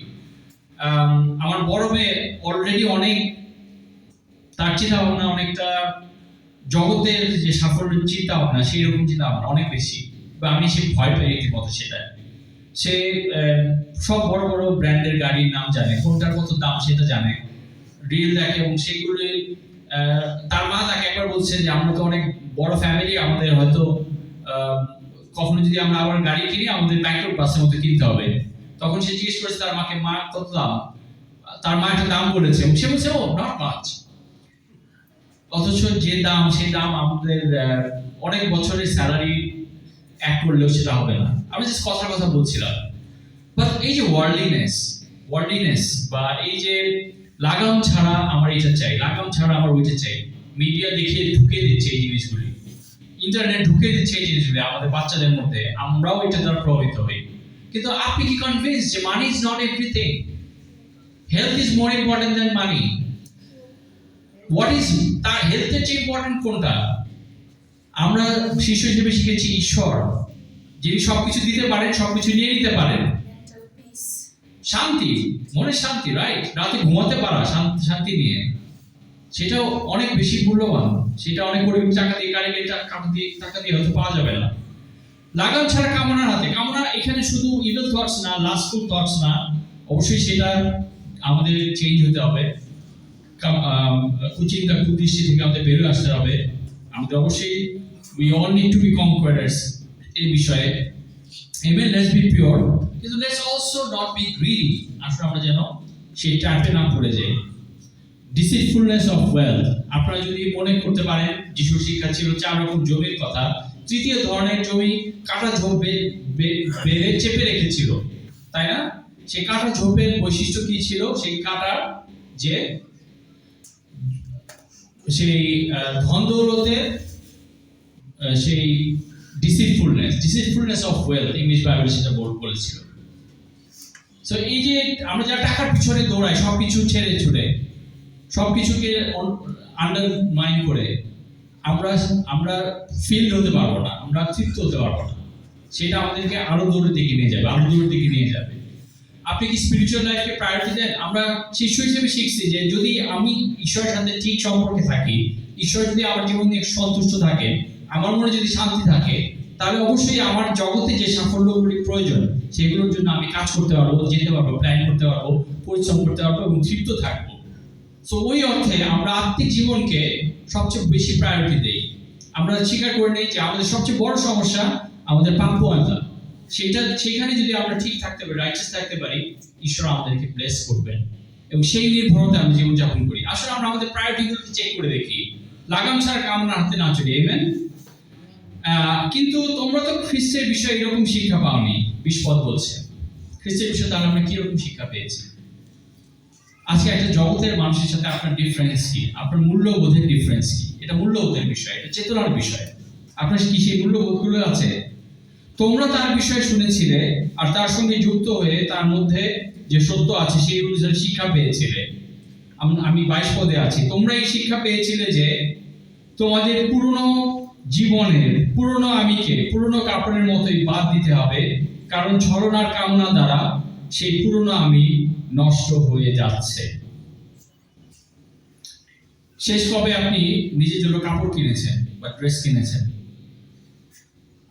আমার বড় মেয়ে অলরেডি অনেক, তার চিন্তা ভাবনা অনেকটা জগতের যে সাফল্যের চিন্তা ভাবনা, সেই রকম চিন্তা ভাবনা অনেক বেশি, বা আমি সে ভয় পাই রীতিমতো সেটা। সে সব বড় বড় ব্র্যান্ডের গাড়ির নাম জানে, কোনটার কত দাম সেটা জানে, রিল দেখে, এবং সেগুলো তার মা তাকে একবার বলছে যে আমরা তো অনেক বড় ফ্যামিলি, আমাদের হয়তো কখনো যদি আমরা আবার গাড়ি কিনি আমাদের ব্যাংকক বাসের মতো কিনতে হবে। তখন সে জিজ্ঞেস করেছে তার মাকে, মা কত দাম? তার মা একটা দাম বলেছে, সে বলছে ও নট মাচ। অথচ যে দাম, সেই দাম আমাদের অনেক বছরের স্যালারি এক করলেও সেটা হবে না। আমি জাস্ট কথার কথা বলছিলাম। বাট এই যে ওয়ার্ল্ডলিনেস, ওয়ার্ল্ডিনেস বা এই যে লাগাম ছাড়া আমার এটা চাই, লাগাম ছাড়া আমার ওইটা চাই, মিডিয়া দেখিয়ে ঢুকে দিচ্ছে এই জিনিসগুলি, ইন্টারনেট ঢুকে দিচ্ছে এই জিনিসগুলি আমাদের বাচ্চাদের মধ্যে, আমরাও এটা দ্বারা প্রভাবিত হই। কিন্তু আপনি কি কনভিন্স যে money is not everything? Health is more important than money. What is তার হেলথের চেয়ে ইম্পর্টেন্ট কোনটা? আমরা শিশু হিসেবে শিখেছি ঈশ্বর, যিনি সবকিছু দিতে পারেন, সবকিছু নিয়ে নিতে পারেন। শান্তি, মনের শান্তি, রাইট? রাতে ঘুমাতে পারা শান্তি নিয়ে, সেটাও অনেক বেশি মূল্যবান। সেটা অনেক গরিব টাকা দিয়ে টাকা দিয়ে হয়তো পাওয়া যাবে না। লাগাম ছাড়া কামনার হাতে, কামনা এখানে শুধু ইভিল থটস না, লাস্টফুল থটস না, অবশ্যই সেটা আমাদের চেঞ্জ হতে হবে। কুচিন্তা কুদৃষ্টি থেকে আমাদের বেরোয় আসতে হবে। আমাদের অবশ্যই we all need to be conquerors এই বিষয়ে। Amen, let's be pure, কিন্তু let's also not be greedy। আসলে আমরা যেন সেই ট্র্যাপে না পড়ে যাই। Deceitfulness of wealth, আপনারা যদি মনে করতে পারেন যিশুর শিক্ষা ছিল 4 রকম জমির কথা। তৃতীয় ধরনের জমি কাটা ঝোপ বেড়ে চেপে রেখেছিল, তাই না? সেই কাটা ঝোপের বৈশিষ্ট্য কি ছিল? সেই কাটার যে সেই ধন দৌলতের সেই ডিসিটফুলনেস অফ ওয়েলথ, ইংলিশ বাইবেল সেটা বলেছিল। সো এই যে আমরা যারা টাকার পিছনে দৌড়াই, সবকিছু ছেড়ে ছুড়ে, সবকিছুকে আন্ডারমাইন করে, আমরা ফিল্ড হতে পারবো না, আমরা তৃপ্ত হতে পারবো না। সেটা আমাদেরকে আরো দূরের দিকে নিয়ে যাবে, আরো দূরের দিকে নিয়ে যাবে। আপনি কি স্পিরিচুয়াল লাইফকে প্রায়োরিটি দেন? আমরা শিশু হিসেবে শিখছি যে যদি আমি ঈশ্বরের সাথে ঠিক সম্পর্কে থাকি, ঈশ্বর যদি আমার জীবন নিয়ে সন্তুষ্ট থাকে, আমার মনে যদি শান্তি থাকে, তাহলে অবশ্যই আমার জগতে যে সাফল্যগুলি প্রয়োজন সেগুলোর জন্য আমি কাজ করতে পারবো, যেতে পারবো, প্ল্যান করতে পারবো, পরিশ্রম করতে পারবো এবং তৃপ্ত থাকবো। সো ওই অর্থে আমরা আত্মিক জীবনকে সবচেয়ে বেশি প্রায়োরিটি দেই। আমরা স্বীকার করে নিই যে আমাদের সবচেয়ে বড় সমস্যা আমাদের প্রাপ্যতা। সেখানে যদি আমরা ঠিক থাকতে পারি, রাইচাস থাকতে পারি, ঈশ্বর আমাদেরকে ব্লেস করবেন এবং সেই নির্ভরতা আমরা জীবনযাপন করি। আসলে আমরা আমাদের প্রায়োরিটিগুলোকে চেক করে দেখি, লাগাম ছাড়া কামনা হাতে না চলি। আমেন। কিন্তু তোমরা তো খ্রিস্টের বিষয়ে এরকম শিক্ষা পাওনি। 20 পদ বলছে খ্রিস্টের বিষয়ে তাহলে আমরা কিরকম শিক্ষা পেয়েছি? আজকে একটা জগতের মানুষের সাথে আপনার ডিফারেন্স কি? আপনার মূল্যবোধের ডিফারেন্স কি? এটা মূল্যবোধের বিষয়, এটা চেতনার বিষয়। আপনার কি সেই মূল্যবোধগুলো আছে? তোমরা তার বিষয়ে শুনেছিলে আর তার সঙ্গে যুক্ত হয়ে তার মধ্যে যে সত্য আছে সেই অনুযায়ী শিক্ষা পেয়েছিলে। আমি 22 পদে আছি। তোমরা এই শিক্ষা পেয়েছিলে যে তোমাদের পুরনো জীবনের পুরনো আমিকে পুরনো কাপড়ের মতোই বাদ দিতে হবে, কারণ ছলনার কামনা দ্বারা সেই পুরনো আমি নষ্ট হয়ে যাচ্ছে। শেষ কবে আপনি নিজের জন্য কাপড় কিনেছেন বা ড্রেস কিনেছেন?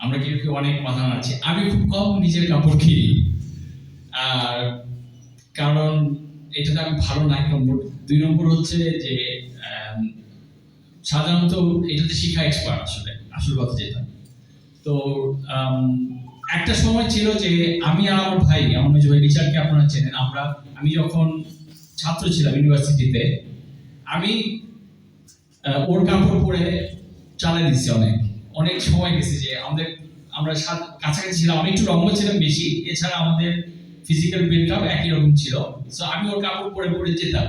আমরা কেউ অনেক মাথা নাড়ছি। আমি খুব কম নিজের কাপড় কিনি, আর কারণ এটাতে আমি ভালো না, 1 নম্বর। 2 নম্বর হচ্ছে যে সাধারণত এটাতে শিক্ষা এক্সপার্ট, আসল কথা যেটা। তো একটা সময় ছিল যে আমি আর আমার ভাই, আমার মেজো ভাই রিচার্ডকে আপনারা চেনেন, আমি যখন ছাত্র ছিলাম ইউনিভার্সিটিতে, আমি ওর কাপড় পরে চালাই দিচ্ছি অনেক সময় গেছি যে আমরা কাছাকাছি ছিলাম, আমি একটু লম্বা ছিলাম বেশি, এছাড়া আমাদের ফিজিক্যাল বিল্ডআপ একই রকম ছিল। সো আমি ওর কাপড় পরে যেতাম,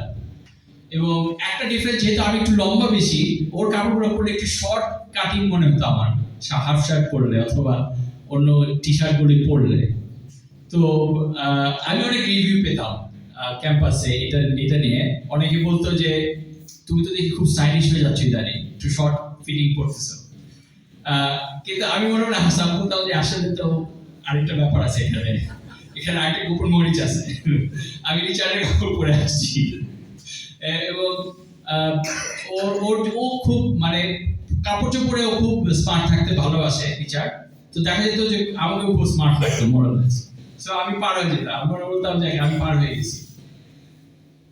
এবং একটা ডিফারেন্স, যেহেতু আমি একটু লম্বা বেশি, ওর কাপড়গুলো পরলে একটু শর্ট কাটিং মনে হতো আমার, হাফ শার্ট পরলে অথবা অন্য টি শার্ট গুলি পরলে। তো আমি অনেক রিভিউ পেতাম ক্যাম্পাসে এটা নিয়ে। অনেকে বলতো যে তুমি তো দেখি খুব স্টাইলিশ হয়ে যাচ্ছ ইদানিং, একটু শর্ট ফিটিং পরতেছো। কিন্তু আমি মনে মনে হাসতাম, বলতাম যে আসলে তো আরেকটা ব্যাপার আছে এখানে আরেকটা গোপন মরিচ আছে। আমি রিচার্ডের কাপড় পরে আসছি, এবং ও খুব মানে কাপড় চোপড়ে ও খুব স্মার্ট থাকতে ভালোবাসে রিচার্ড। তো দেখা যেত যে আমাকে খুব স্মার্ট লাগতো মোরালেস। সো আমি পার হয়ে যেতাম, আমি বলতাম যে আমি পার হয়ে গেছি।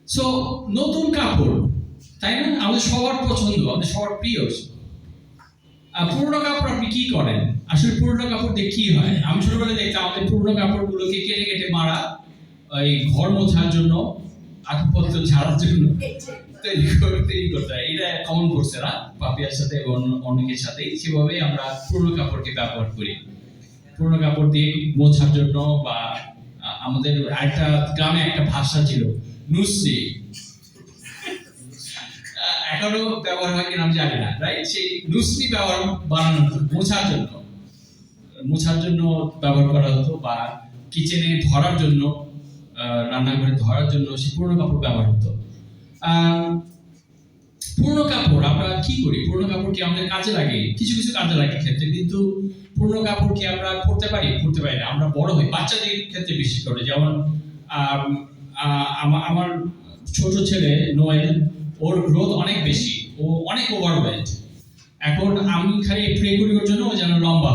সো নতুন কাপড়, তাই না, আমাদের সবার পছন্দ, আমাদের সবার প্রিয়। পুরোনো কাপড় আপনি কি করেন? আসলে পুরোনো কাপড় দিয়ে কি হয়? আমি ছোটবেলায় দেখতাম আমাদের পুরোনো কাপড়গুলোকে কেটে কেটে মারা, ওই ঘর মোছার জন্য, আসবাবপত্র ঝাড়ার জন্য তৈরি করতে হয়। এটা কমন করছে না পাপিয়ার সাথে এবং অনেকের সাথেই, সেভাবেই আমরা পুরোনো কাপড়কে ব্যবহার করি। পুরোনো কাপড় দিয়ে মোছার জন্য বা আমাদের একটা গ্রামে একটা ভাষা ছিল নুসি, এখনো ব্যবহার হয় কিনা আমি জানি না, রাইট? সেই নুসি বানানো হতো মোছার জন্য ব্যবহার করা হতো, বা কিচেনে ধরার জন্য, রান্নাঘরে ধরার জন্য সেই পুরনো কাপড় ব্যবহার হতো। পুরনো কাপড় আমরা কি করি? পুরনো কাপড় কি আমাদের কাজে লাগে? কিছু কিছু কাজে লাগে ক্ষেত্রে, কিন্তু পুরনো কাপড় কি আমরা পরতে পারি না। আমরা বড় হই, বাচ্চাদের ক্ষেত্রে বিশেষ করে, যেমন আমার ছোট ছেলে নোয়েল, ওর গ্রোথ অনেক বেশি, ও অনেক ওভারওয়েট। এখন আমি খালি প্রে করি ওর জন্য ও যেন লম্বা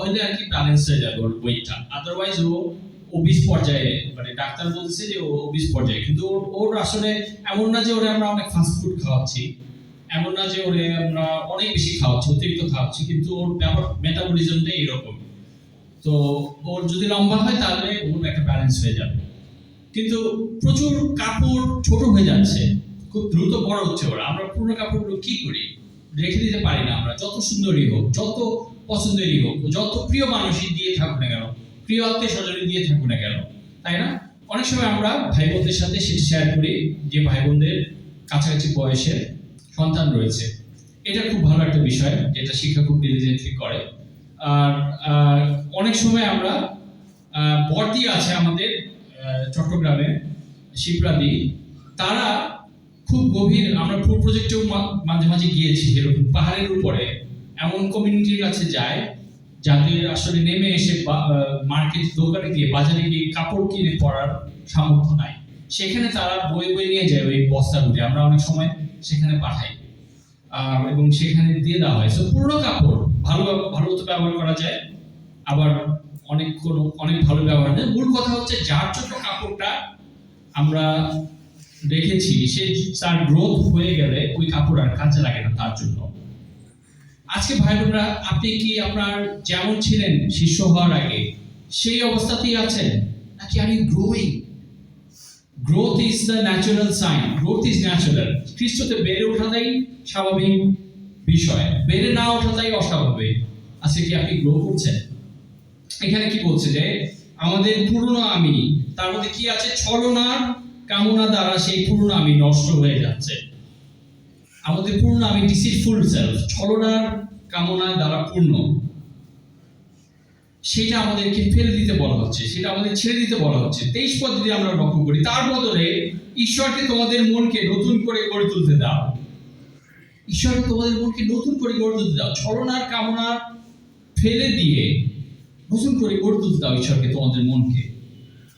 হলে আর কি ব্যালেন্স হয়ে যাবে ওর ওয়েটটা, আদারওয়াইজ ও ওবিস পর্যায়ে, মানে ডাক্তার বলছে যে ও ওবিস পর্যায়ে। কিন্তু ওর আসলে এমন না যে ওরে আমরা অনেক ফাস্ট ফুড খাওয়াচ্ছি, এমন না যে ওরে আমরা অনেক বেশি খাওয়াচ্ছি, অতিরিক্ত খাওয়াচ্ছি, কিন্তু ওর মেটাবলিজমটা এরকম। তো ওর যদি লম্বা হয় তাহলে ওর একটা ব্যালেন্স হয়ে যাবে। কিন্তু প্রচুর কাপড় ছোট হয়ে যাচ্ছে, খুব দ্রুত বড় হচ্ছে ওরা। আমরা পুরনো কাপড়গুলো কি করি? রেখে দিতে পারি না আমরা, যত সুন্দরই হোক, যত পছন্দেরই হোক, যত প্রিয় মানুষই দিয়ে থাকুক না কেন, প্রিয় আত্মীয় স্বজনই দিয়ে থাকুক না কেন, তাই না? অনেক সময় আমরা ভাই বোনদের সাথে সেটা শেয়ার করি, যে ভাই বোনদের কাছাকাছি বয়সের সন্তান রয়েছে। এটা খুব ভালো একটা বিষয়, যেটা শিক্ষা খুব ডিলিজেন্টলি করে। আর অনেক সময় আমরা বর্দি আছে আমাদের চট্টগ্রামে, শিপ্রাদি, তারা খুব গভীর, আমরা ফুড প্রজেক্টেও মাঝে মাঝে গিয়েছি, এরকম পাহাড়ের উপরে এমন কমিউনিটির কাছে যায় যাদের আসলে নেমে এসে মার্কেট, দোকানে গিয়ে, বাজারে গিয়ে কাপড় কিনে পরার সামর্থ্য নাই। সেখানে তারা বই নিয়ে যায় ওই বস্তাগুলি, আমরা অনেক সময় সেখানে পাঠাই এবং সেখানে দিয়ে দেওয়া হয়। সো পুরনো কাপড় ভালো মতো ব্যবহার করা যায়, আবার অনেক ভালো ব্যবহার নেই। মূল কথা হচ্ছে যার জন্য কাপড়টা আমরা রেখেছি, সে তার গ্রোথ হয়ে গেলে ওই কাপড় আর কাজে লাগে না তার জন্য। আজকে ভাই বোনরা, আপনি কি আপনার যেমন ছিলেন শিষ্য হওয়ার আগে সেই অবস্থাতেই আছেন, নাকি are you growing? Growth is the natural sign, growth is natural. খ্রিস্টতে বেড়ে ওঠাটাই স্বাভাবিক বিষয়, বেড়ে না ওঠাটাই অস্বাভাবিক। আজকে কি আপনি গ্রো করছেন? এখানে কি বলছে যে আমাদের পুরনো আমি, তার মধ্যে কি আছে? ছলনার কামনা দ্বারা সেই পুরনো আমি নষ্ট হয়ে যাচ্ছে। আমাদের পুরনো আমি, ডিসিটফুল সেলফ, ছলনার কামনা দ্বারা পূর্ণ, সেটা আমাদেরকে ফেলে দিতে বলা হচ্ছে, সেটা আমাদের ছেড়ে দিতে বলা হচ্ছে। 23 পদ যদি আমরা লক্ষ্য করি, তার বদলে ঈশ্বরকে তোমাদের মনকে নতুন করে গড়ে তুলতে দাও। ঈশ্বরকে তোমাদের মনকে নতুন করে গড়ে তুলতে দাও, ছলনার কামনা ফেলে দিয়ে নতুন করে গড়ে তুলতে দাও ঈশ্বরকে তোমাদের মনকে।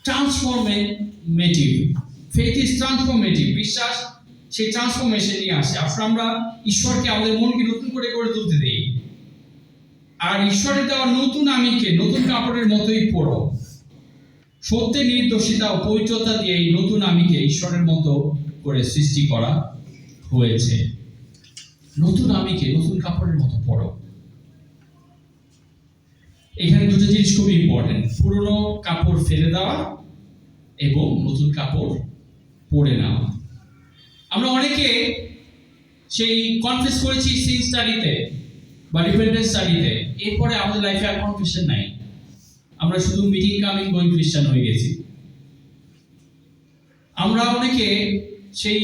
ট্রান্সফরমেটিভ, ফেথ ইজ ট্রান্সফরমেটিভ, বিশ্বাস সেই ট্রান্সফরমেশন নিয়ে আসে। আসলে আমরা ঈশ্বরকে আমাদের মনকে নতুন করে গড়ে তুলতে দেই, আর ঈশ্বরের দেওয়া নতুন আমিকে নতুন কাপড়ের মতোই পরো। সত্যের নির্দোষিতা ও পবিত্রতা দিয়ে এই নতুন আমিকে ঈশ্বরের মতো করে সৃষ্টি করা হয়েছে। নতুন আমিকে নতুন কাপড়ের মতো পরো। এখানে দুটো জিনিস খুব ইম্পর্টেন্ট, পুরনো কাপড় ফেলে দেওয়া এবং নতুন কাপড় পরে নেওয়া। আমরা অনেকে সেই কনফেস করেছি সিন স্টাডিতে বা রিপেন্টেন্স স্টাডিতে, এরপরে আমাদের লাইফে আর কনফেশন নাই, আমরা শুধু মিটিং কামিং গোয়িং খ্রিস্টান হয়ে গেছি। আমরা অনেকে সেই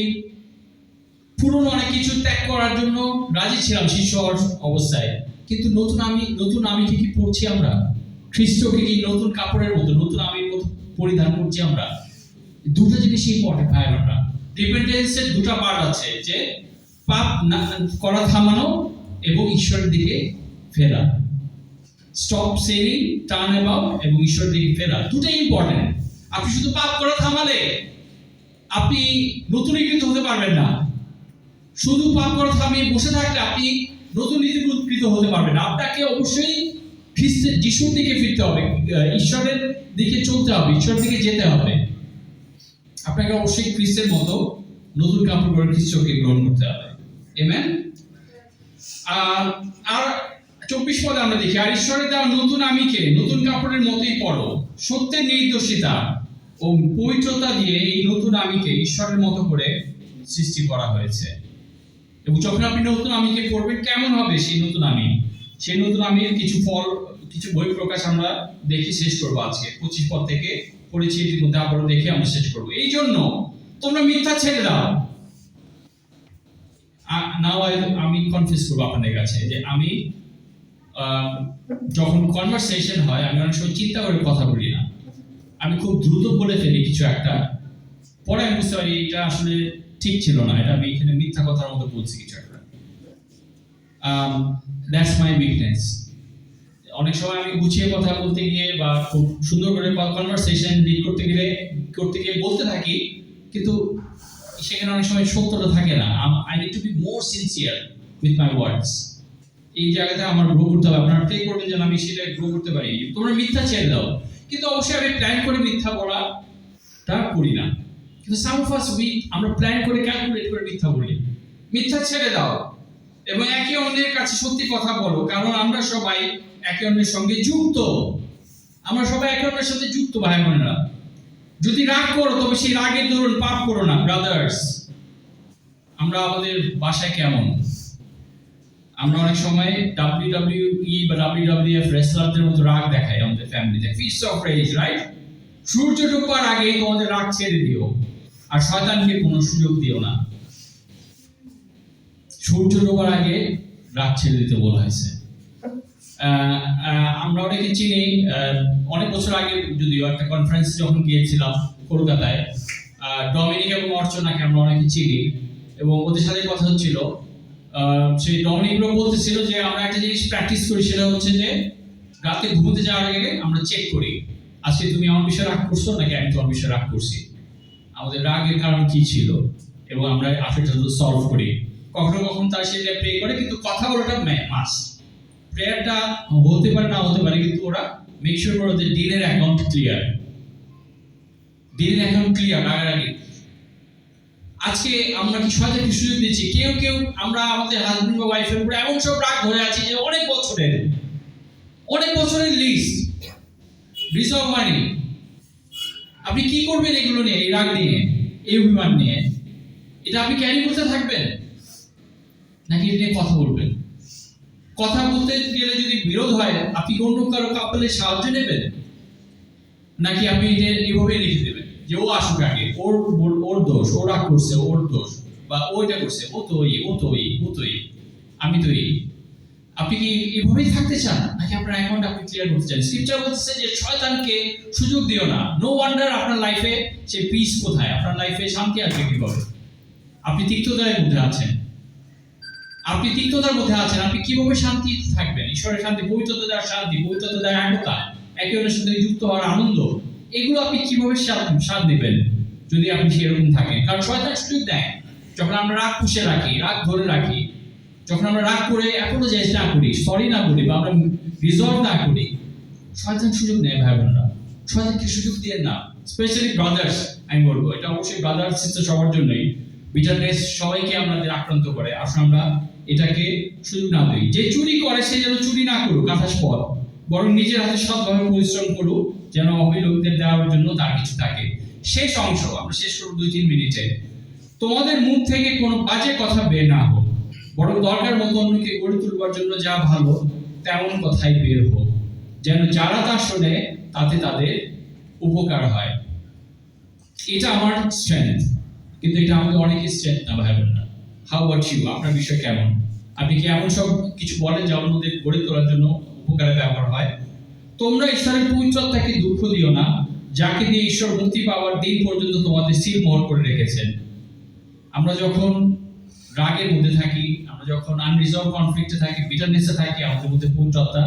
পুরনো অনেক কিছু ত্যাগ করার জন্য রাজি ছিলাম শিষ্য অবস্থায়, কিন্তু নতুন আমি কি পড়ছি আমরা? খ্রিস্টকে কি নতুন কাপড়ের মতো, নতুন আমির মতো পরিধান করছি আমরা? দুটো জিনিস ইম্পর্টেন্ট ভাই বোনেরা। রিপেন্টেন্সের দুটো পার্ট আছে, যে পাপ করা থামানো এবং ঈশ্বরের দিকে ফেরা। স্টপ সিনিং, টার্ন অ্যাবাউট এবং ঈশ্বরের দিকে ফেরা, দুটোই ইম্পর্টেন্ট। আপনি শুধু পাপ করা থামালে আপনি নতুনীকৃত হতে পারবেন না। শুধু পাপ করা থামিয়ে বসে থাকলে আপনি নতুন নীতিকৃত হতে পারবেন না। আপনাকে অবশ্যই খ্রিস্টের, যিশুর দিকে ফিরতে হবে, ঈশ্বরের দিকে চলতে হবে, ঈশ্বরের দিকে যেতে হবে। আপনাকে অবশ্যই খ্রিস্টের মতো নতুন কাপড় পরে খ্রিস্টকে গ্রহণ করতে হবে। আমেন। আর 24 পদে আমরা দেখি, আর ঈশ্বরের দেওয়া নতুন আমিকে নতুন কাপড়ের মতোই পরো। সত্যের নির্দোষিতা ও পবিত্রতা দিয়ে এই নতুন আমিকে ঈশ্বরের মতো করে সৃষ্টি করা হয়েছে। এবং যখন আপনি নতুন আমিকে পড়বেন, কেমন হবে সেই নতুন আমি? সেই নতুন আমির কিছু বই প্রকাশ আমরা দেখি শেষ করবো আজকে। 25 পদ থেকে করেছি, এটির মধ্যে আবারও দেখে আমরা শেষ করবো। এই জন্য তোমরা মিথ্যা ছেড়ে দাও। আমি কনফিউজ করবো আপনাদের কাছে যে আমি যখন কনভারসেশন হয় আমি অনেক সময় চিন্তা করে কথা বলি না, আমি খুব দ্রুত বলে ফেলি কিছু একটা, পরে আমি বুঝতে পারি এটা আসলে ঠিক ছিল না, এটা আমি এখানে মিথ্যা কথার মতো বলছি কিছু একটা। That's my weakness. অনেক সময় আমি গুছিয়ে কথা বলতে গিয়ে বা খুব সুন্দর করে কনভারসেশন লিড করতে গিয়ে বলতে থাকি, কিন্তু সেখানে অনেক সময় সত্যটা থাকে না। I need to be more sincere with my words. এই জায়গাতে আমার গ্রো করতে হবে। আপনারা প্রে করবেন যেন আমি সেটা গ্রো করতে পারি। তোমরা মিথ্যা ছেড়ে দাও, কিন্তু অবশ্যই আমি প্ল্যান করে মিথ্যা বলাটা করি না, কিন্তু সাম অফ আস আমরা প্ল্যান করে ক্যালকুলেট করে মিথ্যা বলি। মিথ্যা ছেড়ে দাও এবং একে অন্যের কাছে সত্যি কথা বলো, কারণ আমরা সবাই একে অন্যের সঙ্গে যুক্ত। আমরা সবাই একে অন্যের সাথে যুক্ত ভাই বোনেরা। যদি রাগ করো তবে সেই রাগের দরুন পাপ করো না ব্রাদার্স। আমরা আমাদের বাসায় কেমন, আমরা অনেক সময় WWE বা WWF রেসলারদের মতো রাগ দেখাই আমাদের ফ্যামিলিতে। Fist of rage, right? সূর্য ডোবার আগে তোমাদের রাগ ছেড়ে দিও, আর শয়তানকে কোনো সুযোগ দিও না। সূর্য ডোবার আগে রাগ ছেড়ে দিতে বলা হয়েছে। আমরা অনেকে চিনি, অনেক বছর আগে যদিও একটা কনফারেন্স যখন গিয়েছিলাম কলকাতায়, ডমিনিক এবং অর্চনাকে আমরা অনেকে চিনি এবং ওদের সাথে কথা হচ্ছিল। সেই ডমিনিকরা বলতেছিল যে আমরা একটা জিনিস প্র্যাকটিস করি, সেটা হচ্ছে যে রাতে ঘুমোতে যাওয়ার আগে আমরা চেক করি আজকে তুমি আমার বিষয়ে রাগ করছো নাকি আমি তোমার বিষয়ে রাগ করছি, আমাদের রাগের কারণ কি ছিল, এবং আমরা আসলে সলভ করি। কখনো কখনো তার সেটা প্রে করে, কিন্তু কথা বলাটা মাস্ট। প্রেয়ারটা হতে পারে না হতে পারে, কিন্তু ওরা মেক শিওর করো যে দিনের অ্যাকাউন্ট ক্লিয়ার। দিনের অ্যাকাউন্ট ক্লিয়ার রাগার আগে। আজকে আমরা কি শয়তানকে সুযোগ দিচ্ছি? কেউ আমরা আমাদের হাজবেন্ড বা ওয়াইফের উপরে এমন সব রাগ ধরে আছি যে অনেক বছরের লিস্ট রিজার্ভ মানি। আপনি কি করবেন এগুলো নিয়ে, এই রাগ নিয়ে, এই অভিমান নিয়ে? এটা আপনি ক্যারি করতে থাকবেন নাকি এটা নিয়ে কথা বলবেন? কথা বলতে গেলে যদি বিরোধ হয়, আপনি অন্য কারো কাপলের সাহায্য নেবেন, নাকি আপনি এটা এভাবে লিখে দেবেন যে ও আসুক আগে, ওর দোষ, ও রাগ করছে, ওর দোষ, বা ও এটা করছে, ও তো আমি তো এই। আপনি কি এভাবেই থাকতে চান, নাকি আপনার অ্যাকাউন্ট আপনি ক্লিয়ার করতে চান? স্ক্রিপচার বলতেছে যে শয়তানকে সুযোগ দিও না। নো ওয়ান্ডার আপনার লাইফে সে পিস কোথায়, আপনার লাইফে শান্তি আসবে কি করে? আপনি তিক্ততার মধ্যে আছেন, আপনি কিভাবে শান্তি থাকবেন? ঈশ্বরের শান্তি, পবিত্রতা দেওয়ার শান্তি, পবিত্রতা দেওয়ার একতা, একে অন্যের সাথে যুক্ত হওয়ার আনন্দ, এগুলো আপনি কিভাবে স্বাদ দিবেন যদি আপনি সেরকম থাকেন? কারণ শয়তান সুযোগ দেয় যখন আমরা রাগ পুষে রাখি, রাগ ধরে রাখি, যখন আমরা রাগ করে অ্যাপোলোজাইজ না করি, সরি না করি, বা আমরা রিজলভ না করি, শয়তান সুযোগ নেয়। ভাই বোনেরা, শয়তানকে সুযোগ দিয়ে না। স্পেশালি ব্রাদার্স আমি বলবো, এটা অবশ্যই ব্রাদার সিস্টার সবার জন্যই। বিটারনেস সবাইকে আমাদের আক্রান্ত করে। আসলে আমরা এটাকে সুযোগ না দিই। যে চুরি করে সে যেন চুরি না করুক আকাশ পথ, বরং নিজের হাতে সৎভাবে পরিশ্রম করুক, যেন অভিযোগদের লোকদের দেওয়ার জন্য তার কিছু থাকে। শেষ অংশ আমরা শেষ করব 2-3 মিনিটে। তোমাদের মুখ থেকে কোনো বাজে কথা বের না হোক, বরং দরকার মতো অন্যকে গড়ে তুলবার জন্য যা ভালো তেমন কথাই বের হোক, যেন যারা তা শোনে তাতে তাদের উপকার হয়। এটা আমার স্ট্রেংথ, কিন্তু এটা আমাদের অনেকের স্ট্রেংথ না ভাই বোনেরা। How about you? আপনার বিষয় কেমন? আপনি কি এমন সব কিছু বলেন যা অন্যদের গড়ে তোলার জন্য উপকারে ব্যবহার হয়? তোমরা ঈশ্বরের পবিত্রতাকে দুঃখ দিও না, যাকে দিয়ে ঈশ্বর মুক্তি পাওয়ার দিন পর্যন্ত তোমাদের সিলমোহর করে রেখেছেন। আমরা যখন রাগের মধ্যে থাকি, আমরা যখন আনরিজলভ কনফ্লিক্টে থাকি, বিটারনেসে থাকি, আমাদের মধ্যে পবিত্রতা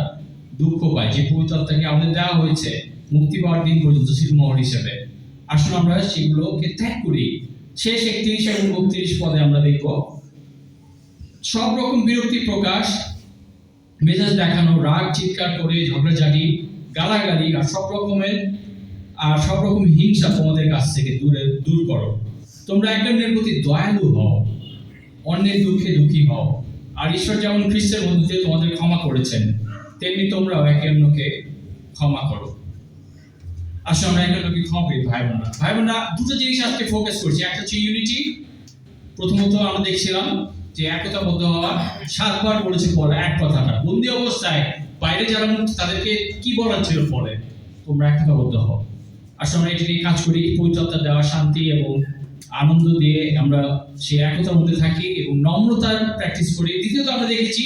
দুঃখ পায়। যে পবিত্রতাকে আমাদের দেওয়া হয়েছে মুক্তি পাওয়ার দিন পর্যন্ত সিলমোহর হিসেবে, আসলে আমরা সেগুলোকে ত্যাগ করি। শেষ 31 এবং 32 পদে আমরা দেখব সব রকম বিরক্তি প্রকাশ, মেজাজ দেখানো, রাগ, চিৎকার করে, ঝগড়াঝাটি, গালাগালি আর সব রকম হিংসা তোমাদের কাছ থেকে দূর করো। তোমরা একজনের প্রতি দয়ালু হও, অন্যের দুঃখে দুঃখী হও, আর ঈশ্বর যেমন খ্রিস্টের মধ্যে দিয়ে তোমাদের ক্ষমা করেছেন, তেমনি তোমরাও একে অন্যকে ক্ষমা করো। আসলে আমরা একে অন্যকে ক্ষমা করি ভাই বোনরা। দুটো জিনিস আজকে ফোকাস করছি। একটা হচ্ছে ইউনিটি। প্রথমত আমরা দেখছিলাম যে একতাবদ্ধ হওয়া, 7 বার বলেছে পরে এক কথাটা। বন্দি অবস্থায় বাইরে যারা মুক্ত তাদেরকে কি বলার ছিল পরে? তোমরা একতাবদ্ধ হও। আসলে আমরা এটি নিয়ে কাজ করি, পবিত্রতা দেওয়া, শান্তি এবং আনন্দ দিয়ে আমরা সেই একতার মধ্যে থাকি এবং নম্রতার প্র্যাকটিস করি। দ্বিতীয়ত আমরা দেখেছি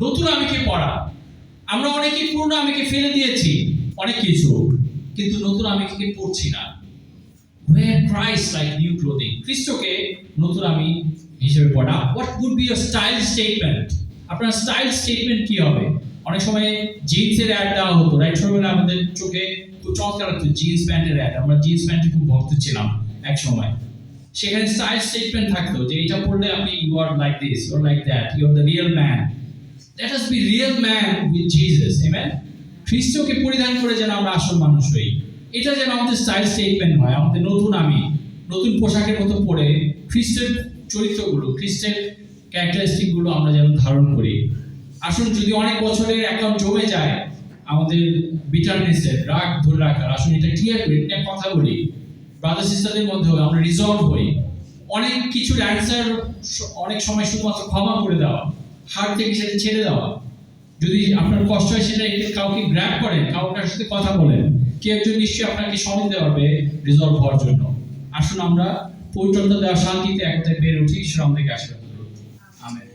নতুন আমিকে পড়া। আমরা অনেকেই পুরনো আমিকে ফেলে দিয়েছি অনেক কিছু, কিন্তু নতুন আমিকে পড়ছি না। Wear Christ like new clothing. খ্রিস্টকে নতুন আমি হিসেবে পড়া। What would be your style statement? আপনার স্টাইল স্টেটমেন্ট কি হবে? অনেক সময় জিন্সের অ্যাড দেওয়া হতো, রাইট? ছোটবেলায় আমাদের চোখে খুব চমৎকার লাগতো জিন্স প্যান্টের অ্যাড। আমরা জিন্স প্যান্টে খুব ভক্ত ছিলাম এক সময়। সেখানে স্টাইল স্টেটমেন্ট থাকতো যে এটা পড়লে আপনি you are like this, you are like that, you are the real man. Let us be real man with Jesus. Amen. খ্রিস্টকে পরিধান করে যেন আমরা আসল মানুষ হই। এটা যেন আমাদের স্টাইল স্টেটমেন্ট হয়। আমাদের নতুন আমি নতুন পোশাকের মতো পরে খ্রিস্টের চরিত্রগুলো, খ্রিস্টের ক্যারেক্টারিস্টিক গুলো আমরা যেন ধারণ করি। আসুন, যদি অনেক বছরের অ্যাকাউন্ট জমে যায় আমাদের বিটারনেসের, রাগ ধরে রাখার, আসুন এটা ক্লিয়ার করি, এটা কথা বলি। ব্রাদার সিস্টারদের মধ্যে আমরা রিজলভ হই। অনেক কিছুর অ্যান্সার অনেক সময় শুধুমাত্র ক্ষমা করে দেওয়া, হার্ট থেকে সেটা ছেড়ে দেওয়া। যদি আপনার কষ্ট হয় সেটা কাউকে গ্র্যাব করেন, কাউকে সাথে কথা বলেন, কেউ একজন নিশ্চয়ই আপনাকে সময় দিতে পারবে রিজলভ হওয়ার জন্য। আসুন আমরা পবিত্রতা দেওয়া শান্তিতে একসাথে বেড়ে উঠি। ঈশ্বর আমাদেরকে আশীর্বাদ করুন। আমেন।